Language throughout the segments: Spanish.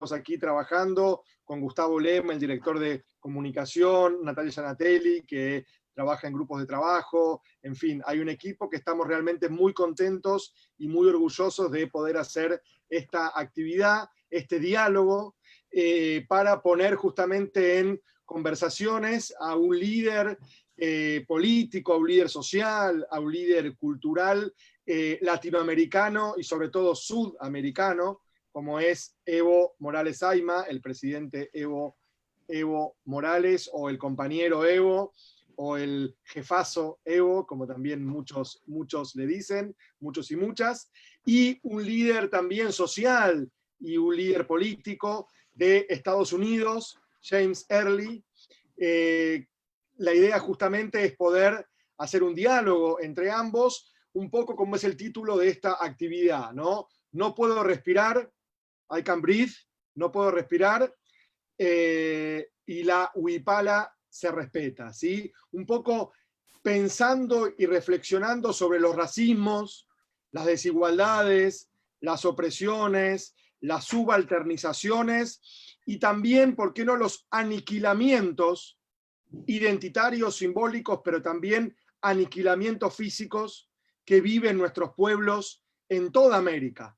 aquí trabajando con Gustavo Lema, el director de comunicación, Natalia Gianatelli, que trabaja en grupos de trabajo, en fin, hay un equipo que estamos realmente muy contentos y muy orgullosos de poder hacer esta actividad, este diálogo, para poner justamente en conversaciones a un líder político, a un líder social, a un líder cultural latinoamericano y sobre todo sudamericano, como es Evo Morales Ayma, el presidente Evo Morales, o el compañero Evo, o el jefazo Evo, como también muchos le dicen, muchos y muchas, y un líder también social y un líder político de Estados Unidos, James Early. La idea justamente es poder hacer un diálogo entre ambos, un poco como es el título de esta actividad, ¿no? No puedo respirar, I can breathe, no puedo respirar, y la huipala se respeta, ¿sí? Un poco pensando y reflexionando sobre los racismos, las desigualdades, las opresiones, las subalternizaciones y también, ¿por qué no?, los aniquilamientos identitarios, simbólicos, pero también aniquilamientos físicos que viven nuestros pueblos en toda América.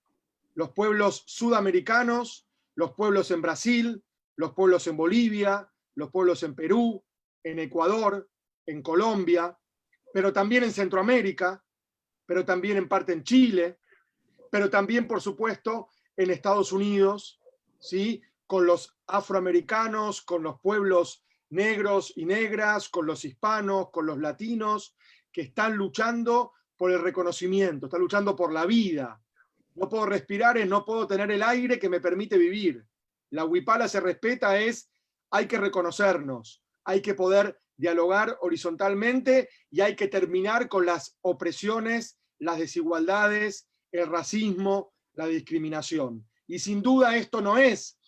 Los pueblos sudamericanos, los pueblos en Brasil, los pueblos en Bolivia, los pueblos en Perú, en Ecuador, en Colombia, pero también en Centroamérica, pero también en parte en Chile, pero también, por supuesto, en Estados Unidos, ¿sí? Con los afroamericanos, con los pueblos negros y negras, con los hispanos, con los latinos, que están luchando por el reconocimiento, están luchando por la vida. No puedo respirar, no puedo tener el aire que me permite vivir. La huipala se respeta, hay que reconocernos, hay que poder dialogar horizontalmente y hay que terminar con las opresiones, las desigualdades, el racismo, la discriminación. Y sin duda esto no es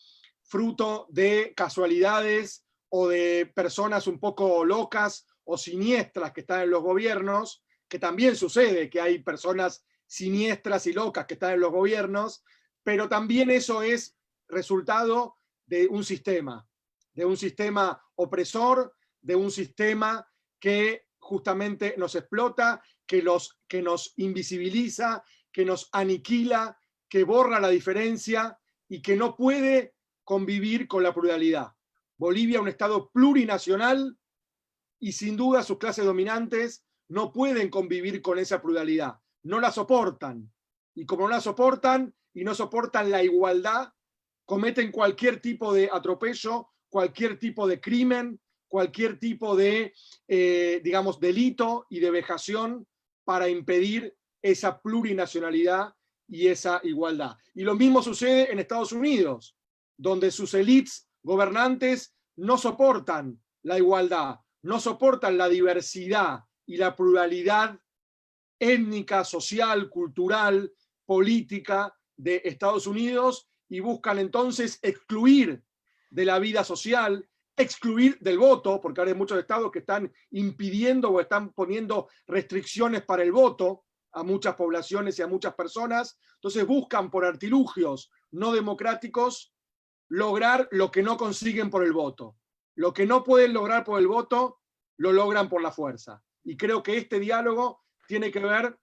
fruto de casualidades o de personas un poco locas o siniestras que están en los gobiernos, que también sucede que hay personas siniestras y locas que están en los gobiernos, pero también eso es resultado de un sistema opresor, de un sistema que justamente nos explota, que nos invisibiliza, que nos aniquila, que borra la diferencia y que no puede convivir con la pluralidad. Bolivia es un estado plurinacional y sin duda sus clases dominantes no pueden convivir con esa pluralidad, no la soportan. Y como no la soportan y no soportan la igualdad, cometen cualquier tipo de atropello, cualquier tipo de crimen, cualquier tipo de, digamos, delito y de vejación para impedir esa plurinacionalidad y esa igualdad. Y lo mismo sucede en Estados Unidos, donde sus élites gobernantes no soportan la igualdad, no soportan la diversidad y la pluralidad étnica, social, cultural, política de Estados Unidos y buscan entonces excluir de la vida social, excluir del voto, porque ahora hay muchos estados que están impidiendo o están poniendo restricciones para el voto a muchas poblaciones y a muchas personas. Entonces buscan por artilugios no democráticos lograr lo que no consiguen por el voto. Lo que no pueden lograr por el voto, lo logran por la fuerza. Y creo que este diálogo tiene que ver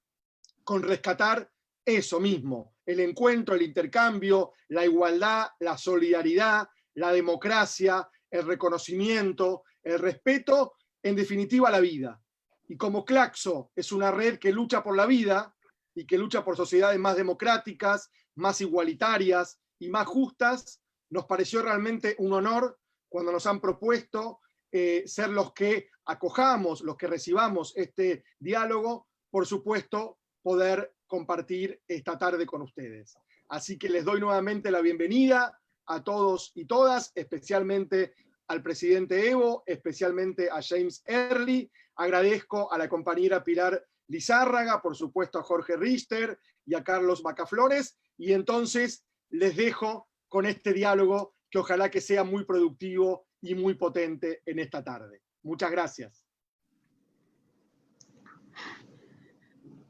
con rescatar eso mismo, el encuentro, el intercambio, la igualdad, la solidaridad, la democracia, el reconocimiento, el respeto, en definitiva la vida. Y como Claxo es una red que lucha por la vida y que lucha por sociedades más democráticas, más igualitarias y más justas, nos pareció realmente un honor cuando nos han propuesto ser los que acojamos, los que recibamos este diálogo, por supuesto, poder compartir esta tarde con ustedes. Así que les doy nuevamente la bienvenida a todos y todas, especialmente al presidente Evo, especialmente a James Early. Agradezco a la compañera Pilar Lizárraga, por supuesto a Jorge Richter y a Carlos Bacaflores, y entonces les dejo con este diálogo que ojalá que sea muy productivo y muy potente en esta tarde. Muchas gracias.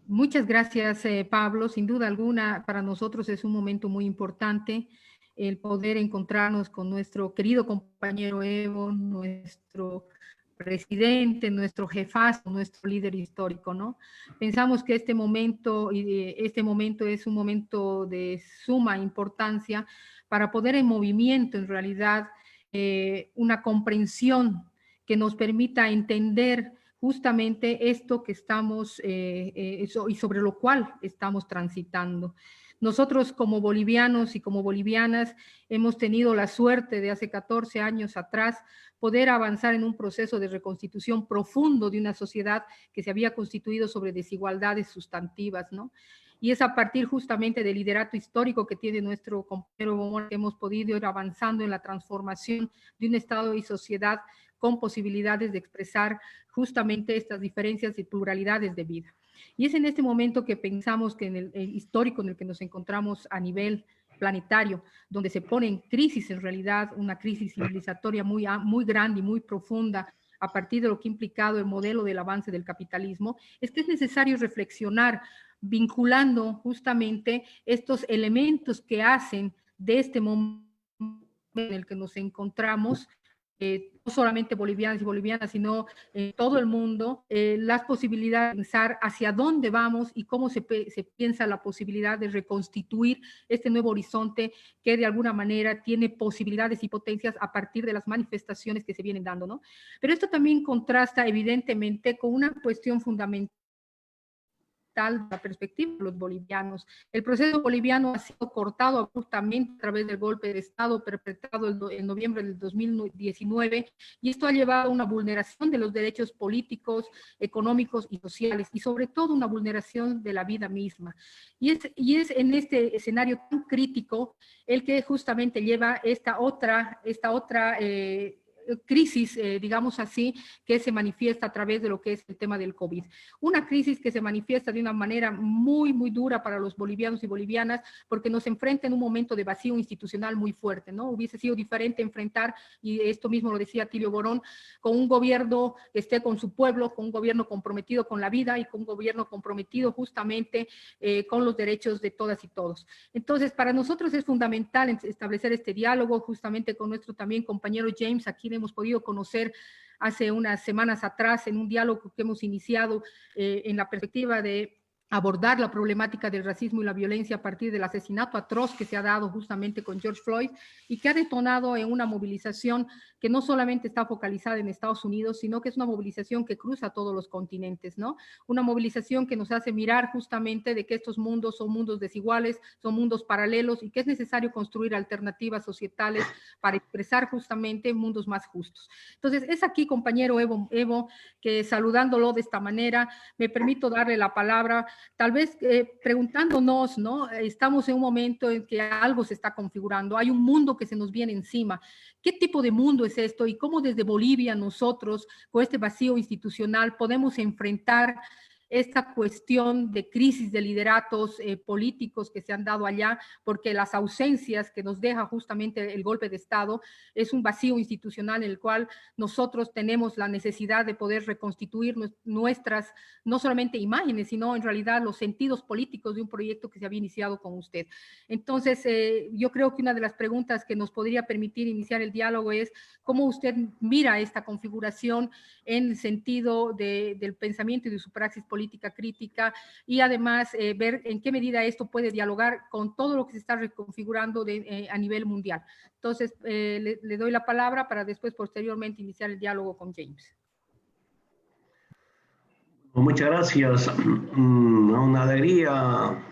Muchas gracias, Pablo. Sin duda alguna, para nosotros es un momento muy importante el poder encontrarnos con nuestro querido compañero Evo, nuestro presidente, nuestro jefazo, nuestro líder histórico, ¿no? Pensamos que este momento es un momento de suma importancia para poder en movimiento, en realidad, una comprensión que nos permita entender justamente esto que estamos, y sobre lo cual estamos transitando. Nosotros como bolivianos y como bolivianas hemos tenido la suerte de hace 14 años atrás poder avanzar en un proceso de reconstitución profundo de una sociedad que se había constituido sobre desigualdades sustantivas, ¿no? Y es a partir justamente del liderato histórico que tiene nuestro compañero Bomón que hemos podido ir avanzando en la transformación de un Estado y sociedad con posibilidades de expresar justamente estas diferencias y pluralidades de vida. Y es en este momento que pensamos que en el histórico en el que nos encontramos a nivel planetario, donde se pone en crisis en realidad una crisis civilizatoria muy grande y muy profunda a partir de lo que ha implicado el modelo del avance del capitalismo, es que es necesario reflexionar vinculando justamente estos elementos que hacen de este momento en el que nos encontramos no solamente bolivianos y bolivianas, sino en todo el mundo, las posibilidades de pensar hacia dónde vamos y cómo se piensa la posibilidad de reconstituir este nuevo horizonte que de alguna manera tiene posibilidades y potencias a partir de las manifestaciones que se vienen dando, ¿no? Pero esto también contrasta evidentemente con una cuestión fundamental la perspectiva de los bolivianos. El proceso boliviano ha sido cortado abruptamente a través del golpe de Estado perpetrado en noviembre del 2019 y esto ha llevado a una vulneración de los derechos políticos, económicos y sociales y sobre todo una vulneración de la vida misma. Y es en este escenario tan crítico el que justamente lleva esta otra crisis, digamos así, que se manifiesta a través de lo que es el tema del COVID. Una crisis que se manifiesta de una manera muy, muy dura para los bolivianos y bolivianas, porque nos enfrenta en un momento de vacío institucional muy fuerte, ¿no? Hubiese sido diferente enfrentar, y esto mismo lo decía Tilio Borón, con un gobierno que esté con su pueblo, con un gobierno comprometido con la vida y con un gobierno comprometido justamente con los derechos de todas y todos. Entonces, para nosotros es fundamental establecer este diálogo justamente con nuestro también compañero James, aquí hemos podido conocer hace unas semanas atrás en un diálogo que hemos iniciado en la perspectiva de abordar la problemática del racismo y la violencia a partir del asesinato atroz que se ha dado justamente con George Floyd y que ha detonado en una movilización que no solamente está focalizada en Estados Unidos, sino que es una movilización que cruza todos los continentes, ¿no? Una movilización que nos hace mirar justamente de que estos mundos son mundos desiguales, son mundos paralelos y que es necesario construir alternativas societales para expresar justamente mundos más justos. Entonces, es aquí, compañero Evo, que saludándolo de esta manera, me permito darle la palabra tal vez preguntándonos, ¿no? Estamos en un momento en que algo se está configurando, hay un mundo que se nos viene encima. ¿Qué tipo de mundo es esto y cómo desde Bolivia nosotros, con este vacío institucional, podemos enfrentar esta cuestión de crisis de lideratos políticos que se han dado allá, porque las ausencias que nos deja justamente el golpe de Estado es un vacío institucional en el cual nosotros tenemos la necesidad de poder reconstituir nuestras, no solamente imágenes, sino en realidad los sentidos políticos de un proyecto que se había iniciado con usted. Entonces, yo creo que una de las preguntas que nos podría permitir iniciar el diálogo es cómo usted mira esta configuración en el sentido del pensamiento y de su praxis política crítica y además ver en qué medida esto puede dialogar con todo lo que se está reconfigurando a nivel mundial. Entonces, le doy la palabra para después, posteriormente, iniciar el diálogo con James. Muchas gracias. Una alegría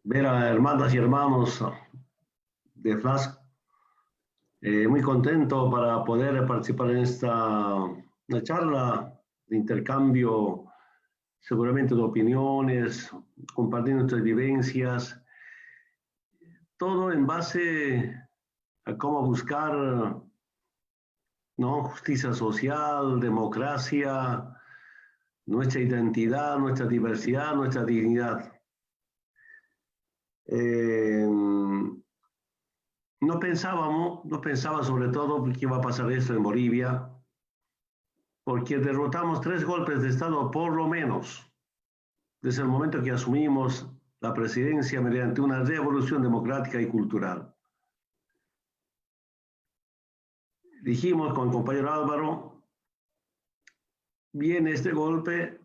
ver a hermanas y hermanos de FLASC. Muy contento para poder participar en esta charla de intercambio, seguramente de opiniones, compartiendo nuestras vivencias, todo en base a cómo buscar, ¿no?, justicia social, democracia, nuestra identidad, nuestra diversidad, nuestra dignidad. No pensaba sobre todo que iba a pasar esto en Bolivia, porque derrotamos 3 golpes de Estado por lo menos, desde el momento que asumimos la presidencia mediante una revolución democrática y cultural. dijimos con el compañero Álvaro, viene este golpe,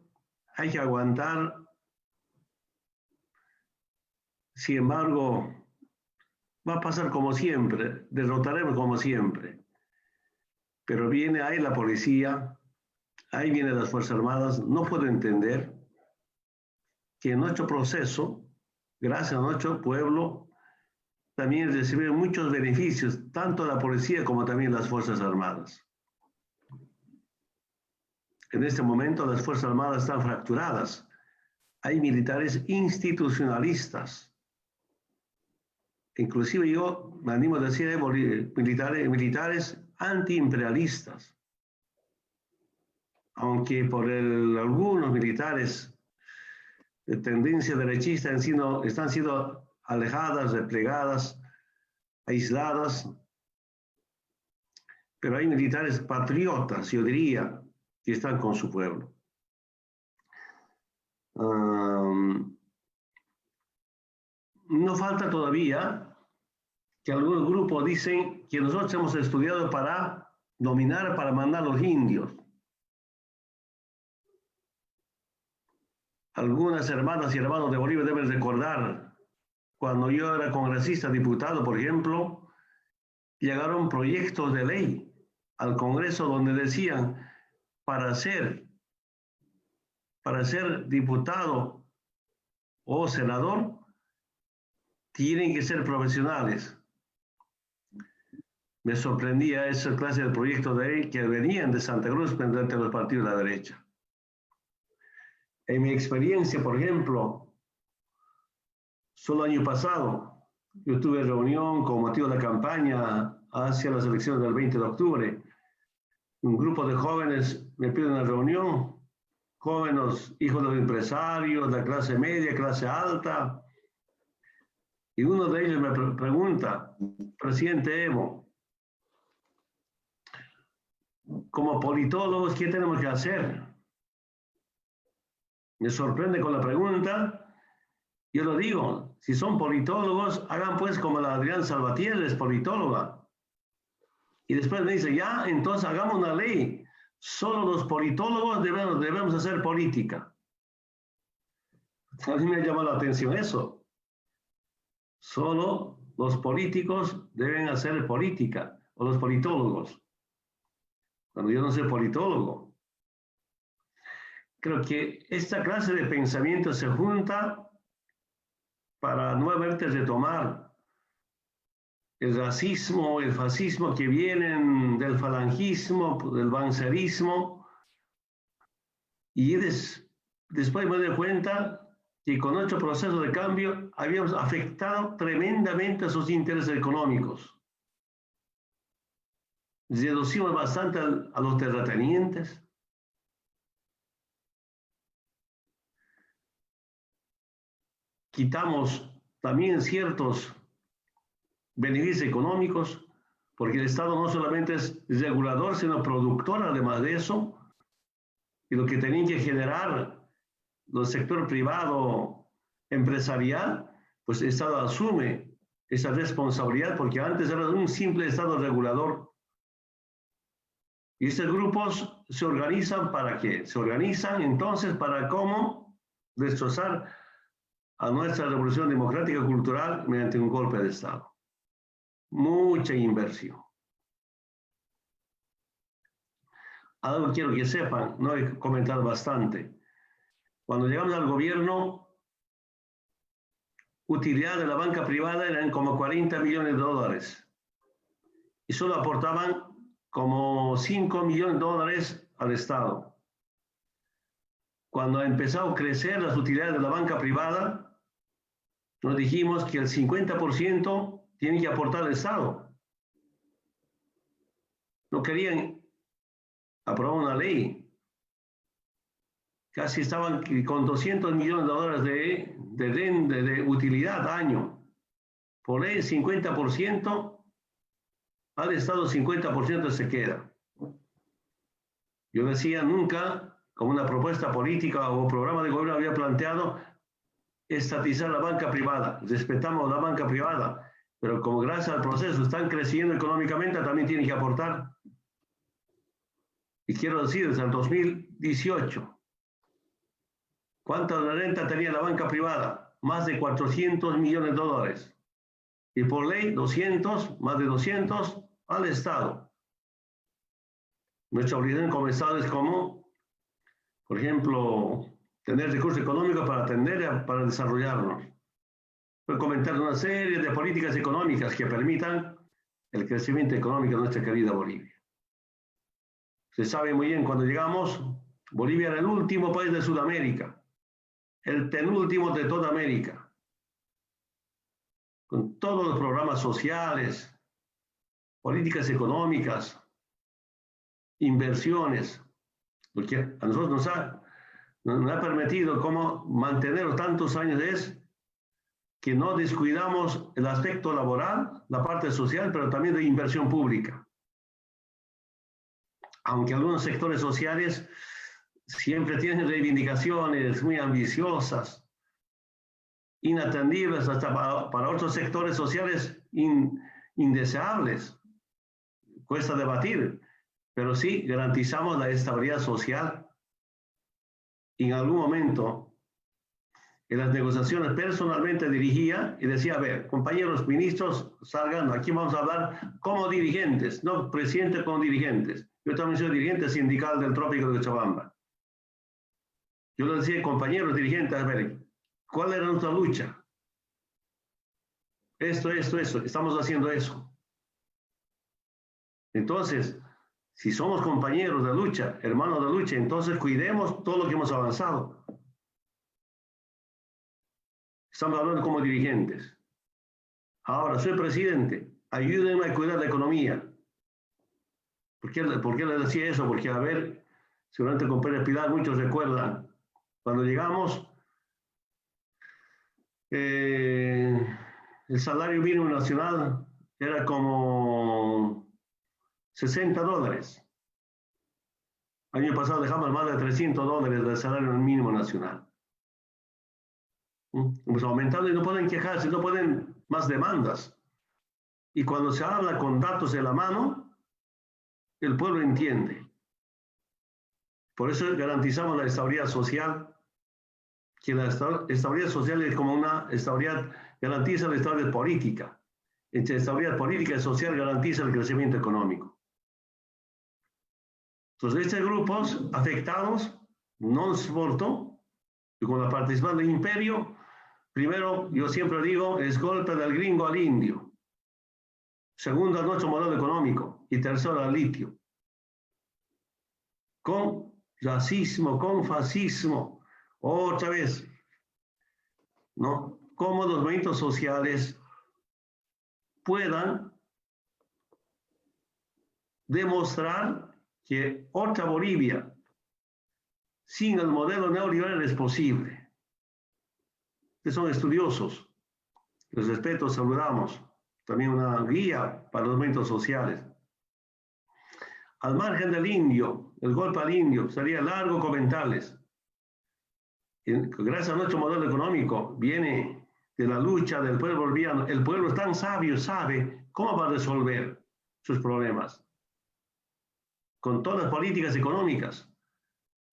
hay que aguantar. Sin embargo, va a pasar como siempre, derrotaremos como siempre. Pero viene ahí la policía, ahí vienen las Fuerzas Armadas. No puedo entender que en nuestro proceso, gracias a nuestro pueblo, también recibieron muchos beneficios, tanto la policía como también las Fuerzas Armadas. En este momento las Fuerzas Armadas están fracturadas. Hay militares institucionalistas. Inclusive yo me animo a decir militares antiimperialistas. Aunque por algunos militares de tendencia derechista están siendo alejadas, replegadas, aisladas, pero hay militares patriotas, yo diría, que están con su pueblo. No falta todavía que algunos grupos dicen que nosotros hemos estudiado para dominar, para mandar a los indios. Algunas hermanas y hermanos de Bolivia deben recordar, cuando yo era congresista, diputado, por ejemplo, llegaron proyectos de ley al Congreso donde decían, para ser diputado o senador, tienen que ser profesionales. Me sorprendía esa clase de proyectos de ley que venían de Santa Cruz de los partidos de la derecha. En mi experiencia, por ejemplo, solo el año pasado, yo tuve reunión con motivo de la campaña hacia las elecciones del 20 de octubre. Un grupo de jóvenes me pide una reunión, jóvenes, hijos de los empresarios, de clase media, clase alta, y uno de ellos me pregunta, presidente Evo, como politólogos, ¿qué tenemos que hacer? Me sorprende con la pregunta. Yo lo digo, si son politólogos, hagan pues como la Adrián Salvatierra, es politóloga. Y después me dice, ya, entonces hagamos una ley. Solo los politólogos debemos hacer política. A mí me llama la atención eso. Solo los políticos deben hacer política, o los politólogos. Cuando yo no soy politólogo. Creo que esta clase de pensamiento se junta para nuevamente retomar el racismo, el fascismo que vienen del falangismo, del bancerismo, y después me doy cuenta que con nuestro proceso de cambio habíamos afectado tremendamente a sus intereses económicos. Reducimos bastante a los terratenientes. Quitamos también ciertos beneficios económicos, porque el Estado no solamente es regulador, sino productor, además de eso, y lo que tenían que generar el sector privado empresarial, pues el Estado asume esa responsabilidad, porque antes era un simple Estado regulador. Y estos grupos se organizan ¿para qué? Se organizan entonces para cómo destrozar a nuestra revolución democrática y cultural mediante un golpe de Estado. Mucha inversión. Algo quiero que sepan, no he comentado bastante. Cuando llegamos al gobierno, utilidad de la banca privada eran como 40 millones de dólares. Y solo aportaban como 5 millones de dólares al Estado. Cuando empezó a crecer las utilidades de la banca privada, nos dijimos que el 50% tiene que aportar el Estado. No querían aprobar una ley. Casi estaban con 200 millones de dólares de utilidad año. Por ley, 50%, al Estado 50% se queda. Yo decía, nunca, como una propuesta política o programa de gobierno había planteado, estatizar la banca privada. Respetamos la banca privada, pero como gracias al proceso están creciendo económicamente, también tienen que aportar. Y quiero decir, desde el 2018, ¿cuánta renta tenía la banca privada? Más de 400 millones de dólares. Y por ley, 200, más de 200 al Estado. Nuestra obligación como Estado es como, por ejemplo, tener recursos económicos para atender, para desarrollarnos. Voy a comentar una serie de políticas económicas que permitan el crecimiento económico de nuestra querida Bolivia. Se sabe muy bien, cuando llegamos, Bolivia era el último país de Sudamérica, el penúltimo de toda América, con todos los programas sociales, políticas económicas, inversiones, lo que a nosotros nos ha permitido cómo mantener tantos años es que no descuidamos el aspecto laboral, la parte social, pero también de inversión pública. Aunque algunos sectores sociales siempre tienen reivindicaciones muy ambiciosas, inatendibles hasta para otros sectores sociales indeseables. Cuesta debatir, pero sí garantizamos la estabilidad social. En algún momento, en las negociaciones personalmente dirigía y decía, a ver, compañeros ministros, salgan, aquí vamos a hablar como dirigentes, no presidente como dirigentes. Yo también soy dirigente sindical del Trópico de Cochabamba. Yo les decía, compañeros dirigentes, a ver, ¿cuál era nuestra lucha? Esto, estamos haciendo eso. Entonces, si somos compañeros de lucha, hermanos de lucha, entonces cuidemos todo lo que hemos avanzado. Estamos hablando como dirigentes. Ahora, soy presidente, ayúdenme a cuidar la economía. ¿Por qué les decía eso? Porque, a ver, seguramente con Pérez Pilar muchos recuerdan, cuando llegamos, el salario mínimo nacional era como $60. Año pasado dejamos más de $300 del salario mínimo nacional. Hemos aumentado y no pueden quejarse, no pueden más demandas. Y cuando se habla con datos en la mano, el pueblo entiende. Por eso garantizamos la estabilidad social, que la estabilidad social es como una estabilidad, garantiza la estabilidad política. Entre estabilidad política y social garantiza el crecimiento económico. Entonces, estos grupos afectados no soportó, y con la participación del imperio, primero, yo siempre digo, es golpe del gringo al indio. Segundo, a nuestro modelo económico. Y tercero, al litio. Con racismo, con fascismo, otra vez, ¿no? Cómo los movimientos sociales puedan demostrar que otra Bolivia sin el modelo neoliberal es posible. Que son estudiosos, les respeto, saludamos, también una guía para los movimientos sociales. Al margen del indio, el golpe al indio, sería largo comentarles. Gracias a nuestro modelo económico, viene de la lucha del pueblo boliviano. El pueblo es tan sabio, sabe cómo va a resolver sus problemas. Con todas las políticas económicas,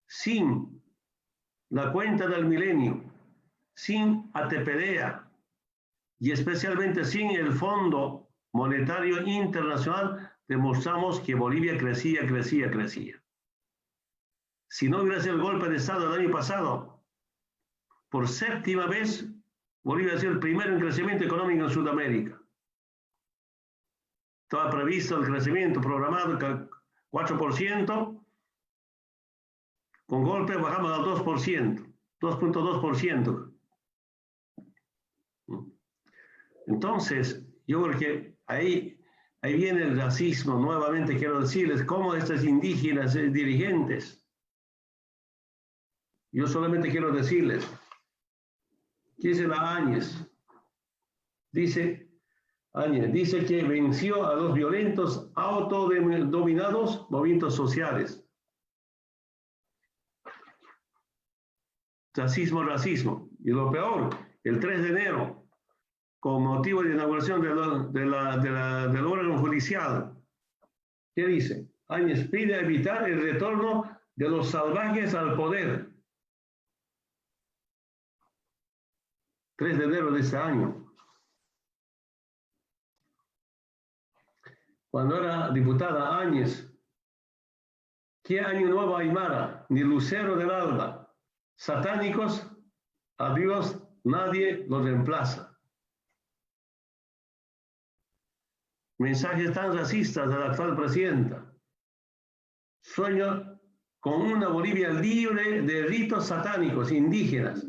sin la cuenta del milenio, sin ATPDA y especialmente sin el Fondo Monetario Internacional, demostramos que Bolivia crecía. Si no hubiera sido el golpe de Estado del año pasado, por séptima vez, Bolivia ha sido el primero en crecimiento económico en Sudamérica. Estaba previsto el crecimiento programado 4%, con golpe bajamos al 2%, 2.2%. Entonces, yo creo que ahí viene el racismo. Nuevamente quiero decirles cómo estos indígenas dirigentes, yo solamente quiero decirles, ¿qué dice la Áñez? Dice que venció a los violentos autodominados movimientos sociales. Racismo. Y lo peor, el 3 de enero, con motivo de inauguración del órgano judicial, ¿qué dice? Áñez pide evitar el retorno de los salvajes al poder. 3 de enero de este año. Cuando era diputada Áñez, ¿qué año nuevo Aymara? Ni lucero del alba. Satánicos, a Dios nadie los reemplaza. Mensajes tan racistas de la actual presidenta. Sueño con una Bolivia libre de ritos satánicos indígenas.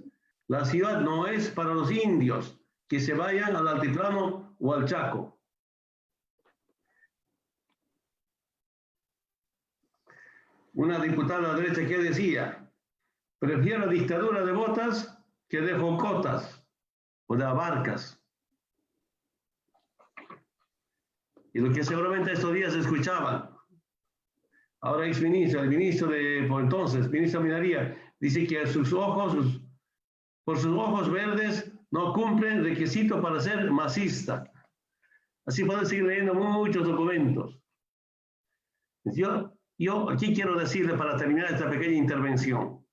La ciudad no es para los indios que se vayan al altiplano o al Chaco. Una diputada de derecha que decía, prefiero dictadura de botas que de jocotas o de abarcas. Y lo que seguramente estos días escuchaban. Ahora el ministro de, por entonces, ministro de Minería, dice que por sus ojos verdes no cumplen requisitos para ser masista. Así pueden seguir leyendo muchos documentos. Yo aquí quiero decirle para terminar esta pequeña intervención.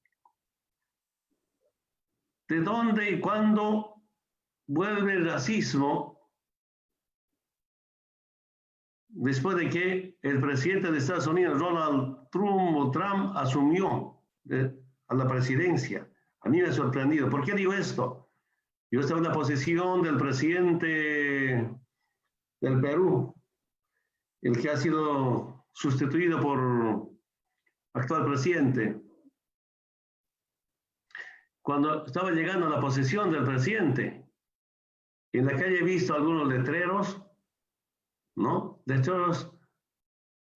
¿De dónde y cuándo vuelve el racismo después de que el presidente de Estados Unidos, Donald Trump, asumió a la presidencia? A mí me ha sorprendido. ¿Por qué digo esto? Yo estaba en la posición del presidente del Perú, el que ha sido sustituido por actual presidente. Cuando estaba llegando a la posesión del presidente, en la calle he visto algunos letreros, ¿no? Letreros,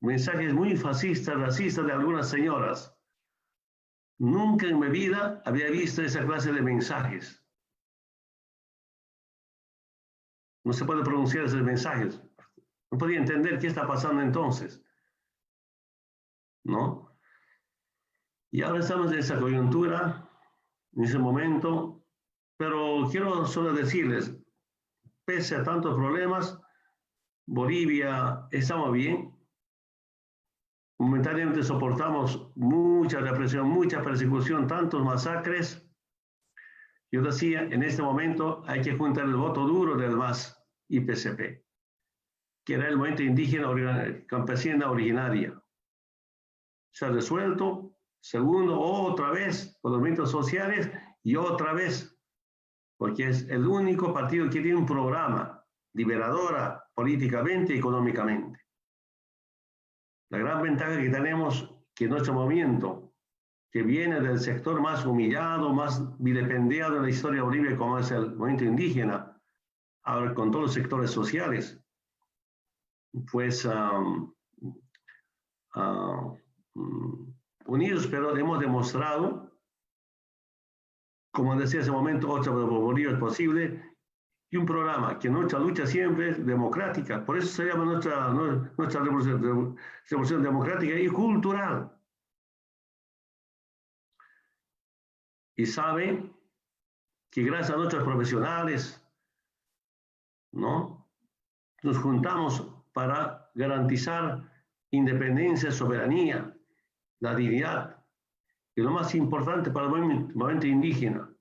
mensajes muy fascistas, racistas de algunas señoras. Nunca en mi vida había visto esa clase de mensajes. No se puede pronunciar esos mensajes. No podía entender qué está pasando entonces, ¿no? Y ahora estamos en esa coyuntura, en ese momento, pero quiero solo decirles, pese a tantos problemas, Bolivia estamos bien. Momentáneamente soportamos mucha represión, mucha persecución, tantos masacres. Yo decía, en este momento hay que juntar el voto duro del MAS y PCP, que era el movimiento indígena campesina originaria. Se ha resuelto. Segundo, otra vez, por los movimientos sociales y otra vez, porque es el único partido que tiene un programa liberadora políticamente y económicamente. La gran ventaja que tenemos que nuestro movimiento, que viene del sector más humillado, más vilipendiado de la historia de Bolivia, como es el movimiento indígena, ahora con todos los sectores sociales, pues unidos, pero hemos demostrado, como decía hace un momento, otra Bolivia es posible, y un programa que nuestra lucha siempre es democrática. Por eso se llama nuestra revolución democrática y cultural. Y sabe que gracias a nuestros profesionales, ¿no?, nos juntamos para garantizar independencia, soberanía, la dignidad. Y lo más importante para el movimiento indígena,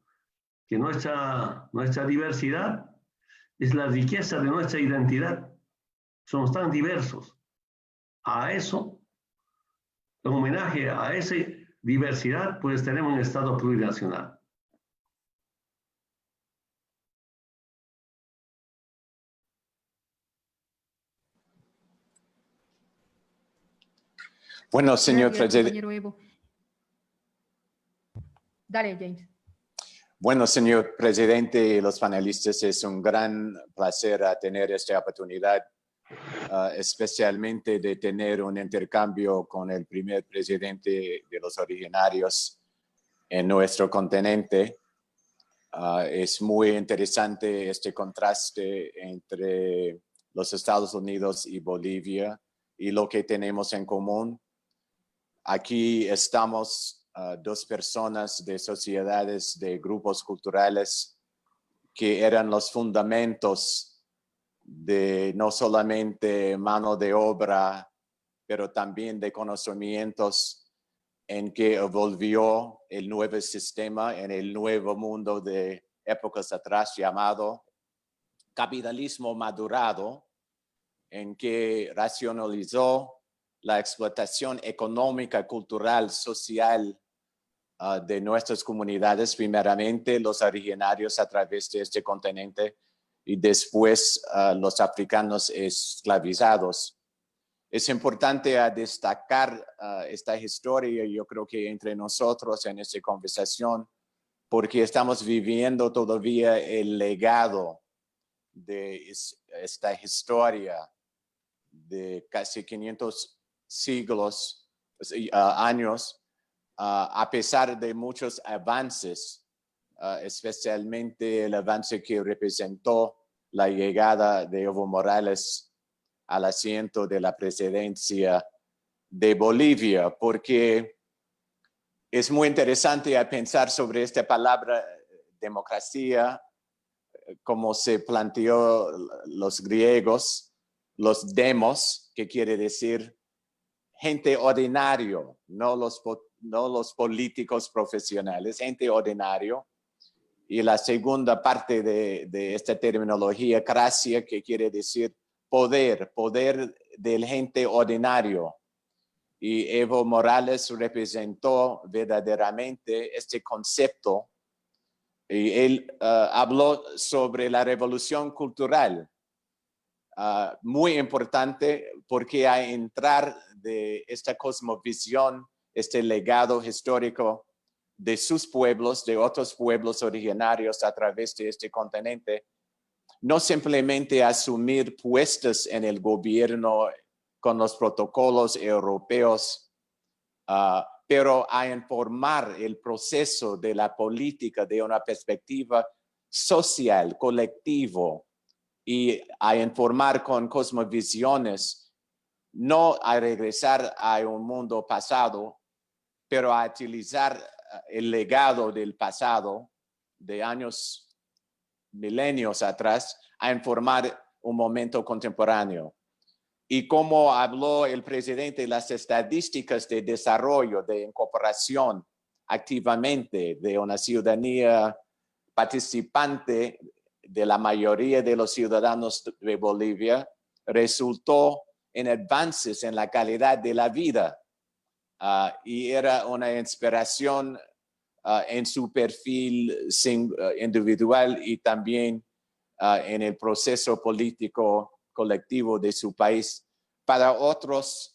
que nuestra diversidad es la riqueza de nuestra identidad. Somos tan diversos. A eso, en homenaje a esa diversidad, pues tenemos un Estado plurinacional. Bueno, señor presidente. Compañero Evo. Dale, James. Bueno, señor presidente y los panelistas, es un gran placer tener esta oportunidad, especialmente de tener un intercambio con el primer presidente de los originarios en nuestro continente. Es muy interesante este contraste entre los Estados Unidos y Bolivia y lo que tenemos en común. Aquí estamos dos personas de sociedades, de grupos culturales que eran los fundamentos de no solamente mano de obra, pero también de conocimientos en que evolvió el nuevo sistema en el nuevo mundo de épocas atrás llamado capitalismo madurado, en que racionalizó la explotación económica, cultural, social de nuestras comunidades, primeramente los originarios a través de este continente y después los africanos esclavizados. Es importante destacar esta historia, yo creo que entre nosotros en esta conversación, porque estamos viviendo todavía el legado de esta historia de casi 500 siglos, años, a pesar de muchos avances, especialmente el avance que representó la llegada de Evo Morales al asiento de la presidencia de Bolivia, porque es muy interesante pensar sobre esta palabra democracia, como se planteó los griegos, los demos, que quiere decir gente ordinario, no los políticos profesionales, gente ordinario. Y la segunda parte de esta terminología, cracia, que quiere decir poder del gente ordinario. Y Evo Morales representó verdaderamente este concepto. Y él habló sobre la revolución cultural, muy importante porque al entrar de esta cosmovisión, este legado histórico de sus pueblos, de otros pueblos originarios a través de este continente, no simplemente asumir puestos en el gobierno con los protocolos europeos, pero a informar el proceso de la política de una perspectiva social, colectivo, y a informar con cosmovisiones, no a regresar a un mundo pasado, pero a utilizar el legado del pasado de años, milenios atrás, a informar un momento contemporáneo. Y como habló el presidente, las estadísticas de desarrollo, de incorporación activamente de una ciudadanía participante de la mayoría de los ciudadanos de Bolivia, resultó en avances en la calidad de la vida. Y era una inspiración en su perfil individual y también en el proceso político colectivo de su país para otros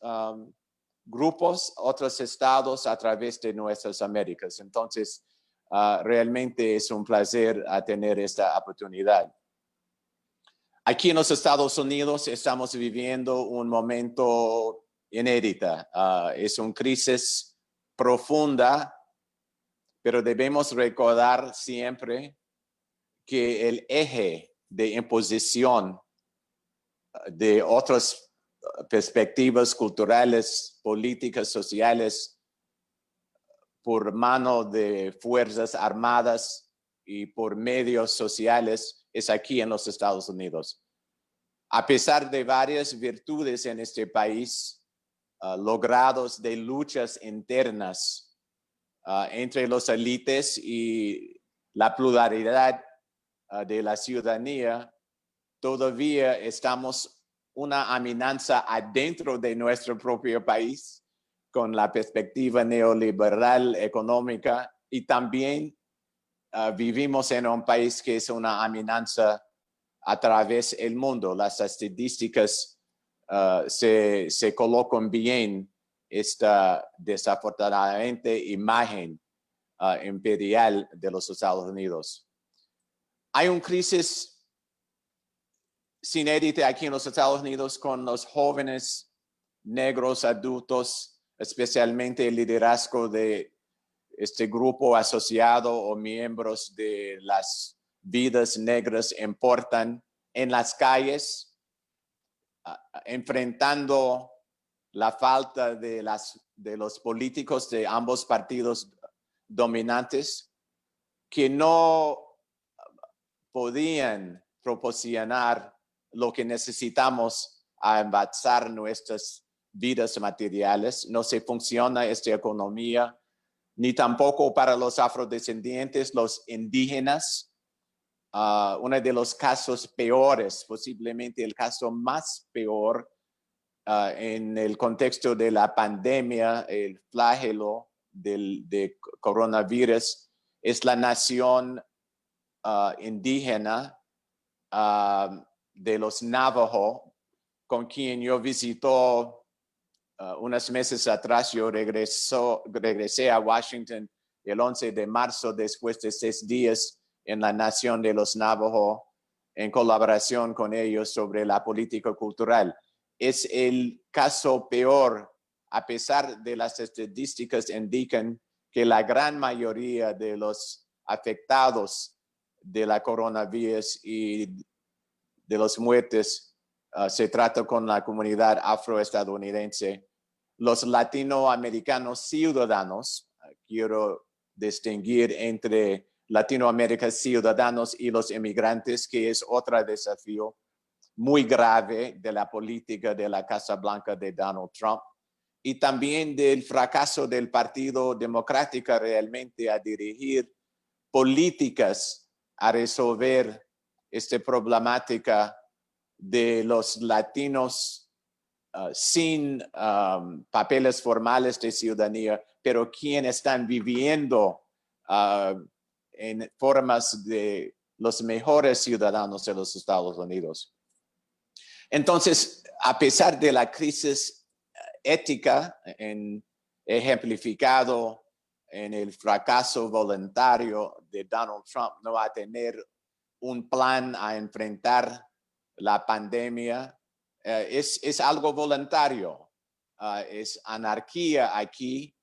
grupos, otros estados a través de nuestras Américas. Entonces, realmente es un placer tener esta oportunidad. Aquí en los Estados Unidos estamos viviendo un momento inédito. Es una crisis profunda, pero debemos recordar siempre que el eje de imposición de otras perspectivas culturales, políticas, sociales, por mano de fuerzas armadas y por medios sociales, es aquí en los Estados Unidos. A pesar de varias virtudes en este país, logrados de luchas internas entre los élites y la pluralidad de la ciudadanía, todavía estamos una amenaza adentro de nuestro propio país con la perspectiva neoliberal económica y también vivimos en un país que es una amenaza a través del mundo. Las estadísticas se colocan bien esta desafortunadamente imagen imperial de los Estados Unidos. Hay una crisis inédita aquí en los Estados Unidos con los jóvenes negros adultos, especialmente el liderazgo de este grupo asociado o miembros de las vidas negras importan en las calles, enfrentando la falta de los políticos de ambos partidos dominantes que no podían proporcionar lo que necesitamos a avanzar nuestras vidas materiales, no se funciona esta economía, ni tampoco para los afrodescendientes, los indígenas. Uno de los casos peores, posiblemente el caso más peor en el contexto de la pandemia, el flagelo de coronavirus, es la nación indígena de los Navajo, con quien yo visito unos meses atrás. Yo regresé a Washington el 11 de marzo después de 6 días en la nación de los Navajo, en colaboración con ellos sobre la política cultural. Es el caso peor, a pesar de las estadísticas indican que la gran mayoría de los afectados de la coronavirus y de las muertes se trata con la comunidad afroestadounidense. Los latinoamericanos ciudadanos, quiero distinguir entre Latinoamérica ciudadanos y los inmigrantes, que es otro desafío muy grave de la política de la Casa Blanca de Donald Trump, y también del fracaso del Partido Democrático realmente a dirigir políticas a resolver esta problemática de los latinos sin papeles formales de ciudadanía, pero quienes están viviendo en formas de los mejores ciudadanos de los Estados Unidos. Entonces, a pesar de la crisis ética ejemplificado en el fracaso voluntario de Donald Trump no va a tener un plan a enfrentar la pandemia, es algo voluntario, es anarquía aquí,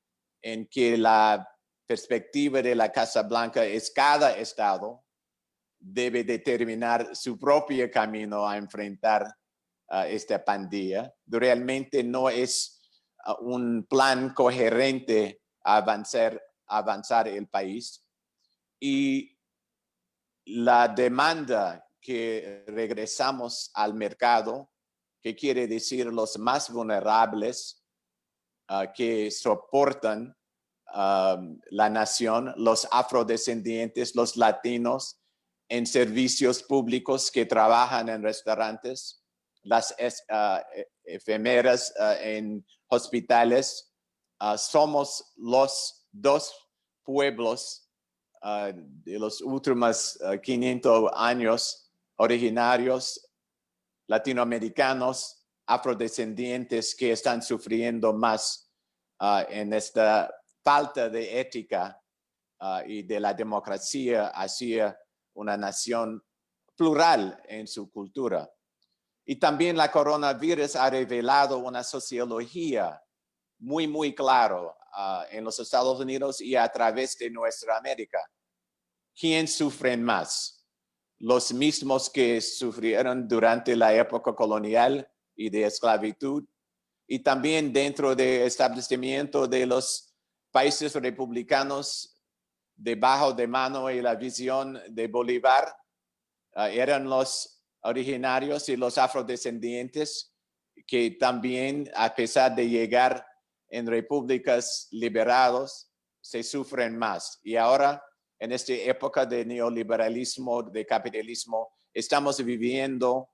en que la perspectiva de la Casa Blanca es cada estado debe determinar su propio camino a enfrentar esta pandemia. Realmente no es un plan coherente a avanzar el país. Y la demanda que regresamos al mercado, que quiere decir los más vulnerables que soportan la nación, los afrodescendientes, los latinos en servicios públicos que trabajan en restaurantes, las enfermeras en hospitales. Somos los dos pueblos de los últimos 500 años originarios latinoamericanos, afrodescendientes, que están sufriendo más en esta falta de ética y de la democracia hacia una nación plural en su cultura. Y también la coronavirus ha revelado una sociología muy claro en los Estados Unidos y a través de nuestra América. ¿Quién sufre más? Los mismos que sufrieron durante la época colonial y de esclavitud, y también dentro del establecimiento de los países republicanos debajo de mano y la visión de Bolívar, eran los originarios y los afrodescendientes que también, a pesar de llegar en repúblicas liberados, se sufren más. Y ahora, en esta época de neoliberalismo, de capitalismo, estamos viviendo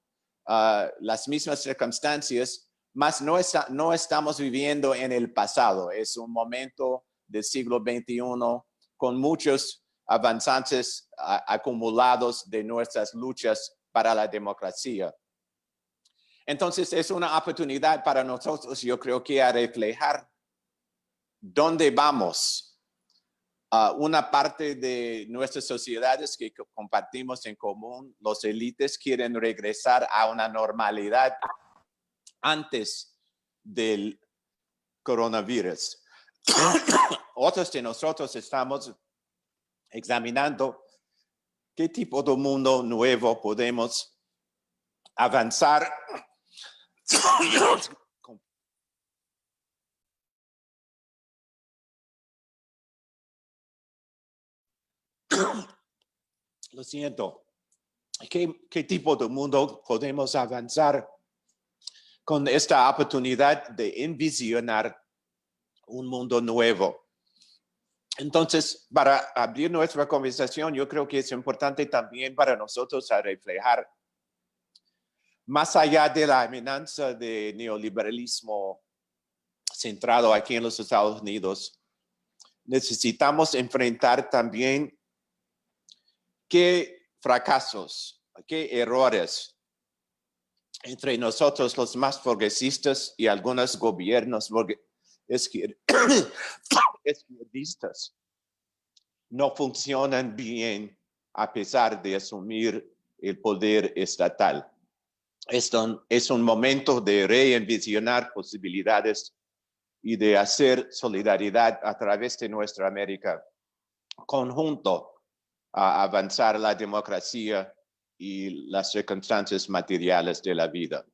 las mismas circunstancias, mas no estamos viviendo en el pasado. Es un momento del siglo XXI con muchos avances acumulados de nuestras luchas para la democracia. Entonces es una oportunidad para nosotros, yo creo que a reflejar dónde vamos. Una parte de nuestras sociedades que compartimos en común, los élites quieren regresar a una normalidad antes del coronavirus. Otros de nosotros estamos examinando qué tipo de mundo nuevo podemos avanzar lo siento. ¿Qué tipo de mundo podemos avanzar con esta oportunidad de envisionar un mundo nuevo. Entonces, para abrir nuestra conversación, yo creo que es importante también para nosotros a reflejar, más allá de la amenaza de neoliberalismo centrado aquí en los Estados Unidos, necesitamos enfrentar también qué fracasos, qué errores entre nosotros los más progresistas y algunos gobiernos izquierdistas no funcionan bien a pesar de asumir el poder estatal. Esto es un momento de reenvisionar posibilidades y de hacer solidaridad a través de nuestra América conjunto a avanzar la democracia y las circunstancias materiales de la vida.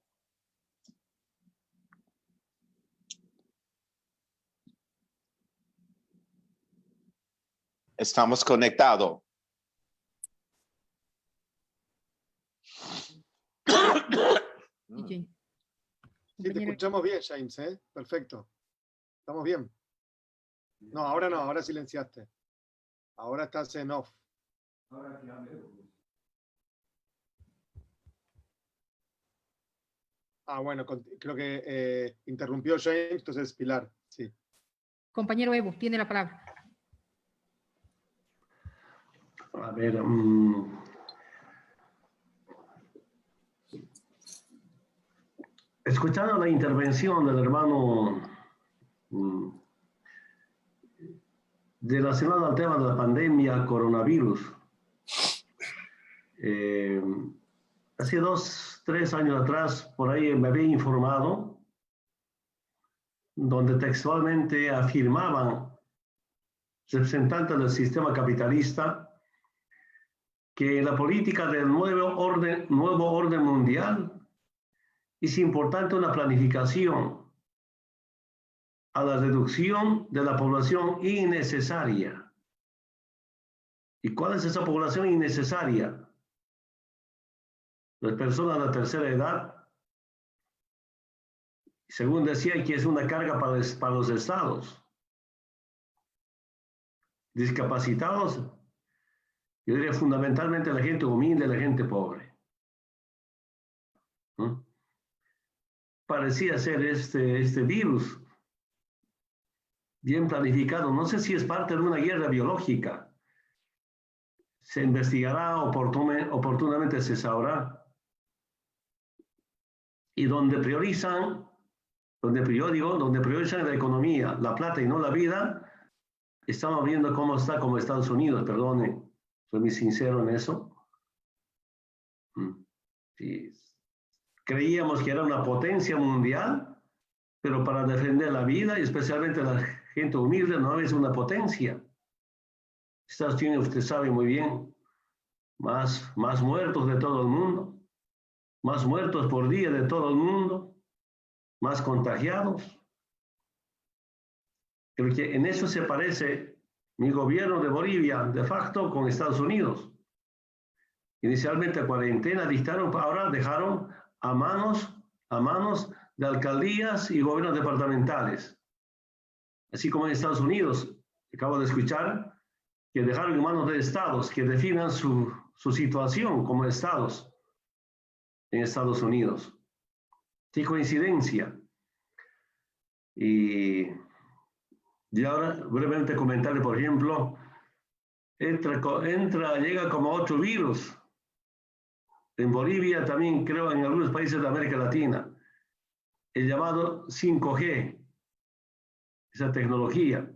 Estamos conectados. Sí, Sí, te escuchamos bien, James, ¿eh? Perfecto. Estamos bien. No, ahora silenciaste. Ahora estás en off. Ah, bueno, creo que interrumpió James, entonces Pilar, sí. Compañero Evo, tiene la palabra. A ver, escuchando la intervención del hermano relacionado al tema de la pandemia coronavirus, hace 2-3 años atrás, por ahí me había informado, donde textualmente afirmaban representantes del sistema capitalista que la política del nuevo orden mundial es importante una planificación a la reducción de la población innecesaria. ¿Y cuál es esa población innecesaria? Las personas de la tercera edad, según decía, que es una carga para los estados. Discapacitados, yo diría fundamentalmente la gente humilde, la gente pobre. Parecía ser este virus bien planificado. No sé si es parte de una guerra biológica. Se investigará oportunamente, se sabrá. Y donde priorizan la economía, la plata y no la vida, estamos viendo cómo está como Estados Unidos, perdone, soy muy sincero en eso. Sí. Creíamos que era una potencia mundial, pero para defender la vida y especialmente la gente humilde no es una potencia. Estados Unidos, usted sabe muy bien, más muertos de todo el mundo, más muertos por día de todo el mundo, más contagiados. Creo que en eso se parece mi gobierno de Bolivia, de facto, con Estados Unidos. Inicialmente cuarentena dictaron, ahora dejaron a manos de alcaldías y gobiernos departamentales. Así como en Estados Unidos, acabo de escuchar que dejaron en manos de estados que definan su situación como estados en Estados Unidos. Qué coincidencia. Y ahora brevemente comentarle, por ejemplo, llega como otro virus. En Bolivia, también creo en algunos países de América Latina, el llamado 5G, esa tecnología.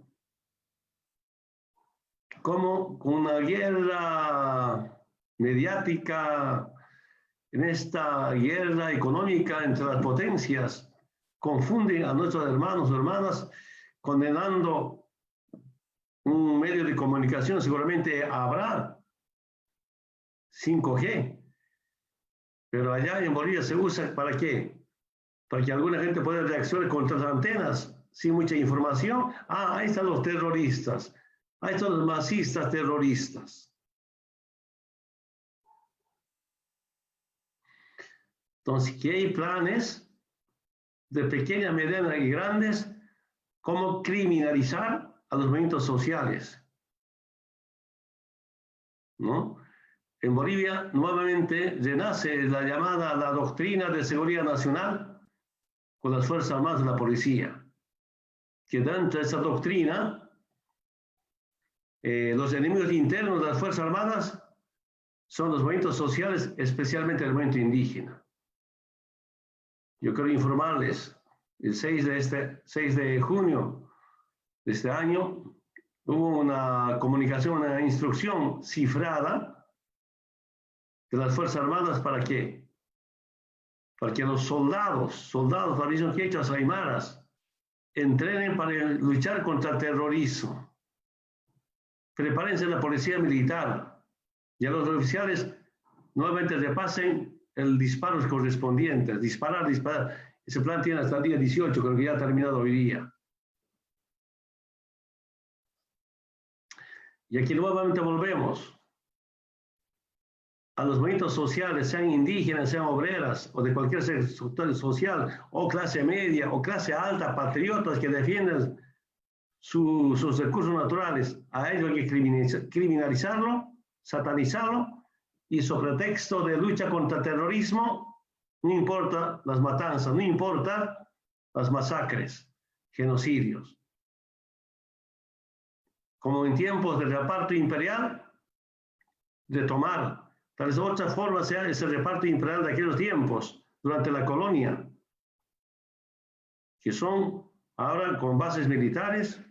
Como con una guerra mediática, en esta guerra económica entre las potencias, confunden a nuestros hermanos o hermanas, condenando un medio de comunicación, seguramente habrá 5G. Pero allá en Bolivia se usa ¿para qué? Para que alguna gente pueda reaccionar contra las antenas sin mucha información. Ah, ahí están los terroristas. Ahí están los masistas terroristas. Entonces, ¿qué hay planes de pequeñas, medianas y grandes, cómo criminalizar a los movimientos sociales, ¿no? En Bolivia nuevamente renace la llamada la doctrina de seguridad nacional con las Fuerzas Armadas y la policía, que dentro de esa doctrina los enemigos internos de las Fuerzas Armadas son los movimientos sociales, especialmente el movimiento indígena. Yo quiero informarles, el 6 de junio de este año hubo una comunicación, una instrucción cifrada de las Fuerzas Armadas para que los soldados parisnos, quechuas, aymaras, entrenen para luchar contra el terrorismo. Prepárense la policía militar y a los oficiales nuevamente repasen el disparo correspondiente. Disparar. Ese plan tiene hasta el día 18, creo que ya ha terminado hoy día. Y aquí nuevamente volvemos a los movimientos sociales, sean indígenas, sean obreras, o de cualquier sector social, o clase media, o clase alta, patriotas que defienden sus recursos naturales. A ellos hay que criminalizarlo, satanizarlo, y sobre pretexto de lucha contra terrorismo, no importa las matanzas, no importa las masacres, genocidios. Como en tiempos del reparto imperial, retomar. Tal vez otra forma sea ese reparto imperial de aquellos tiempos, durante la colonia, que son ahora con bases militares,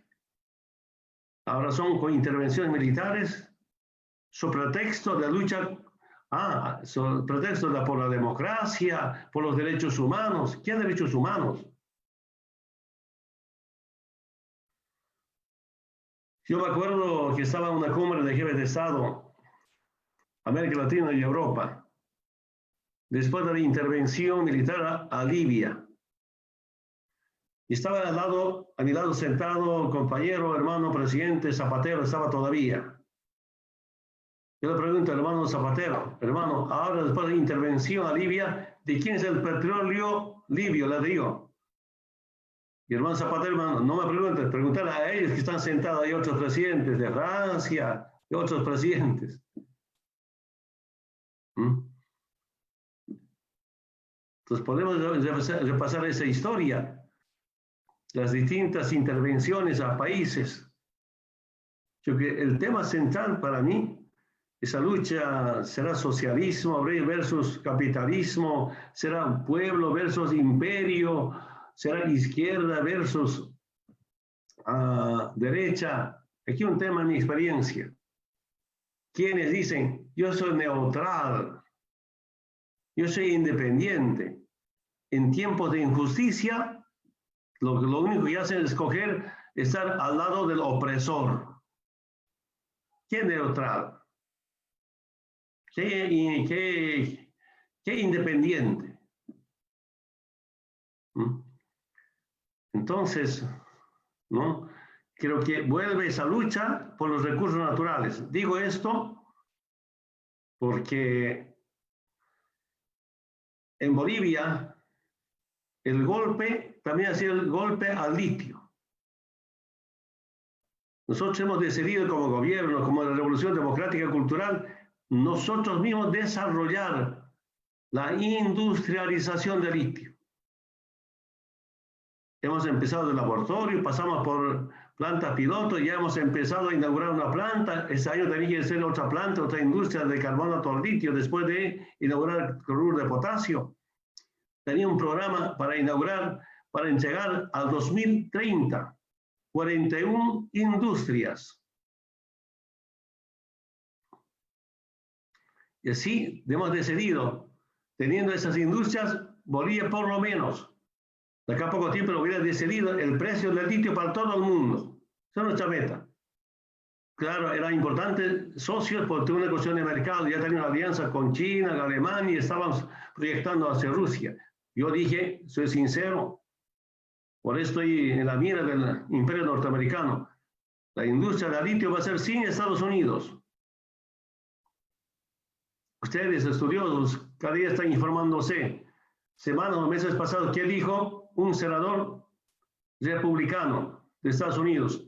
ahora son con intervenciones militares, sobre pretexto de lucha, sobre pretexto de por la democracia, por los derechos humanos. ¿Qué derechos humanos? Yo me acuerdo que estaba en una cumbre de jefes de Estado, América Latina y Europa, después de la intervención militar a Libia. Y estaba a mi lado sentado, compañero, hermano, presidente Zapatero, estaba todavía. Yo le pregunto al hermano Zapatero, hermano, ahora después de la intervención a Libia, ¿de quién es el petróleo libio? Le digo. Y el hermano Zapatero, hermano, no me preguntes, preguntar a ellos que están sentados, hay otros presidentes de Francia, de otros presidentes. Entonces podemos repasar esa historia, las distintas intervenciones a países. Yo creo que el tema central para mí, esa lucha será socialismo versus capitalismo, será pueblo versus imperio, será izquierda versus derecha. Aquí un tema en mi experiencia. Quienes dicen, yo soy neutral, yo soy independiente. En tiempos de injusticia, lo único que hacen es estar al lado del opresor. ¿Qué es neutral? ¿Qué independiente? Entonces, ¿no? Creo que vuelve esa lucha por los recursos naturales. Digo esto porque en Bolivia el golpe también ha sido el golpe al litio. Nosotros hemos decidido como gobierno, como la Revolución Democrática y Cultural, nosotros mismos desarrollar la industrialización del litio. Hemos empezado el laboratorio, pasamos por plantas piloto, ya hemos empezado a inaugurar una planta. Este año tenía que ser otra planta, otra industria de carbonato al litio, después de inaugurar el cloruro de potasio. Tenía un programa para entregar al 2030 41 industrias. Y así hemos decidido, teniendo esas industrias, Bolivia por lo menos, de acá a poco tiempo lo hubiera decidido el precio del litio para todo el mundo. Esa es nuestra meta. Claro, era importante socios porque una cuestión de mercado, ya tenía una alianza con China, con Alemania, y estábamos proyectando hacia Rusia. Yo dije, soy sincero, por eso estoy en la mira del imperio norteamericano. La industria del litio va a ser sin Estados Unidos. Ustedes, estudiosos, cada día están informándose. Semanas o meses pasados, ¿qué dijo un senador republicano de Estados Unidos.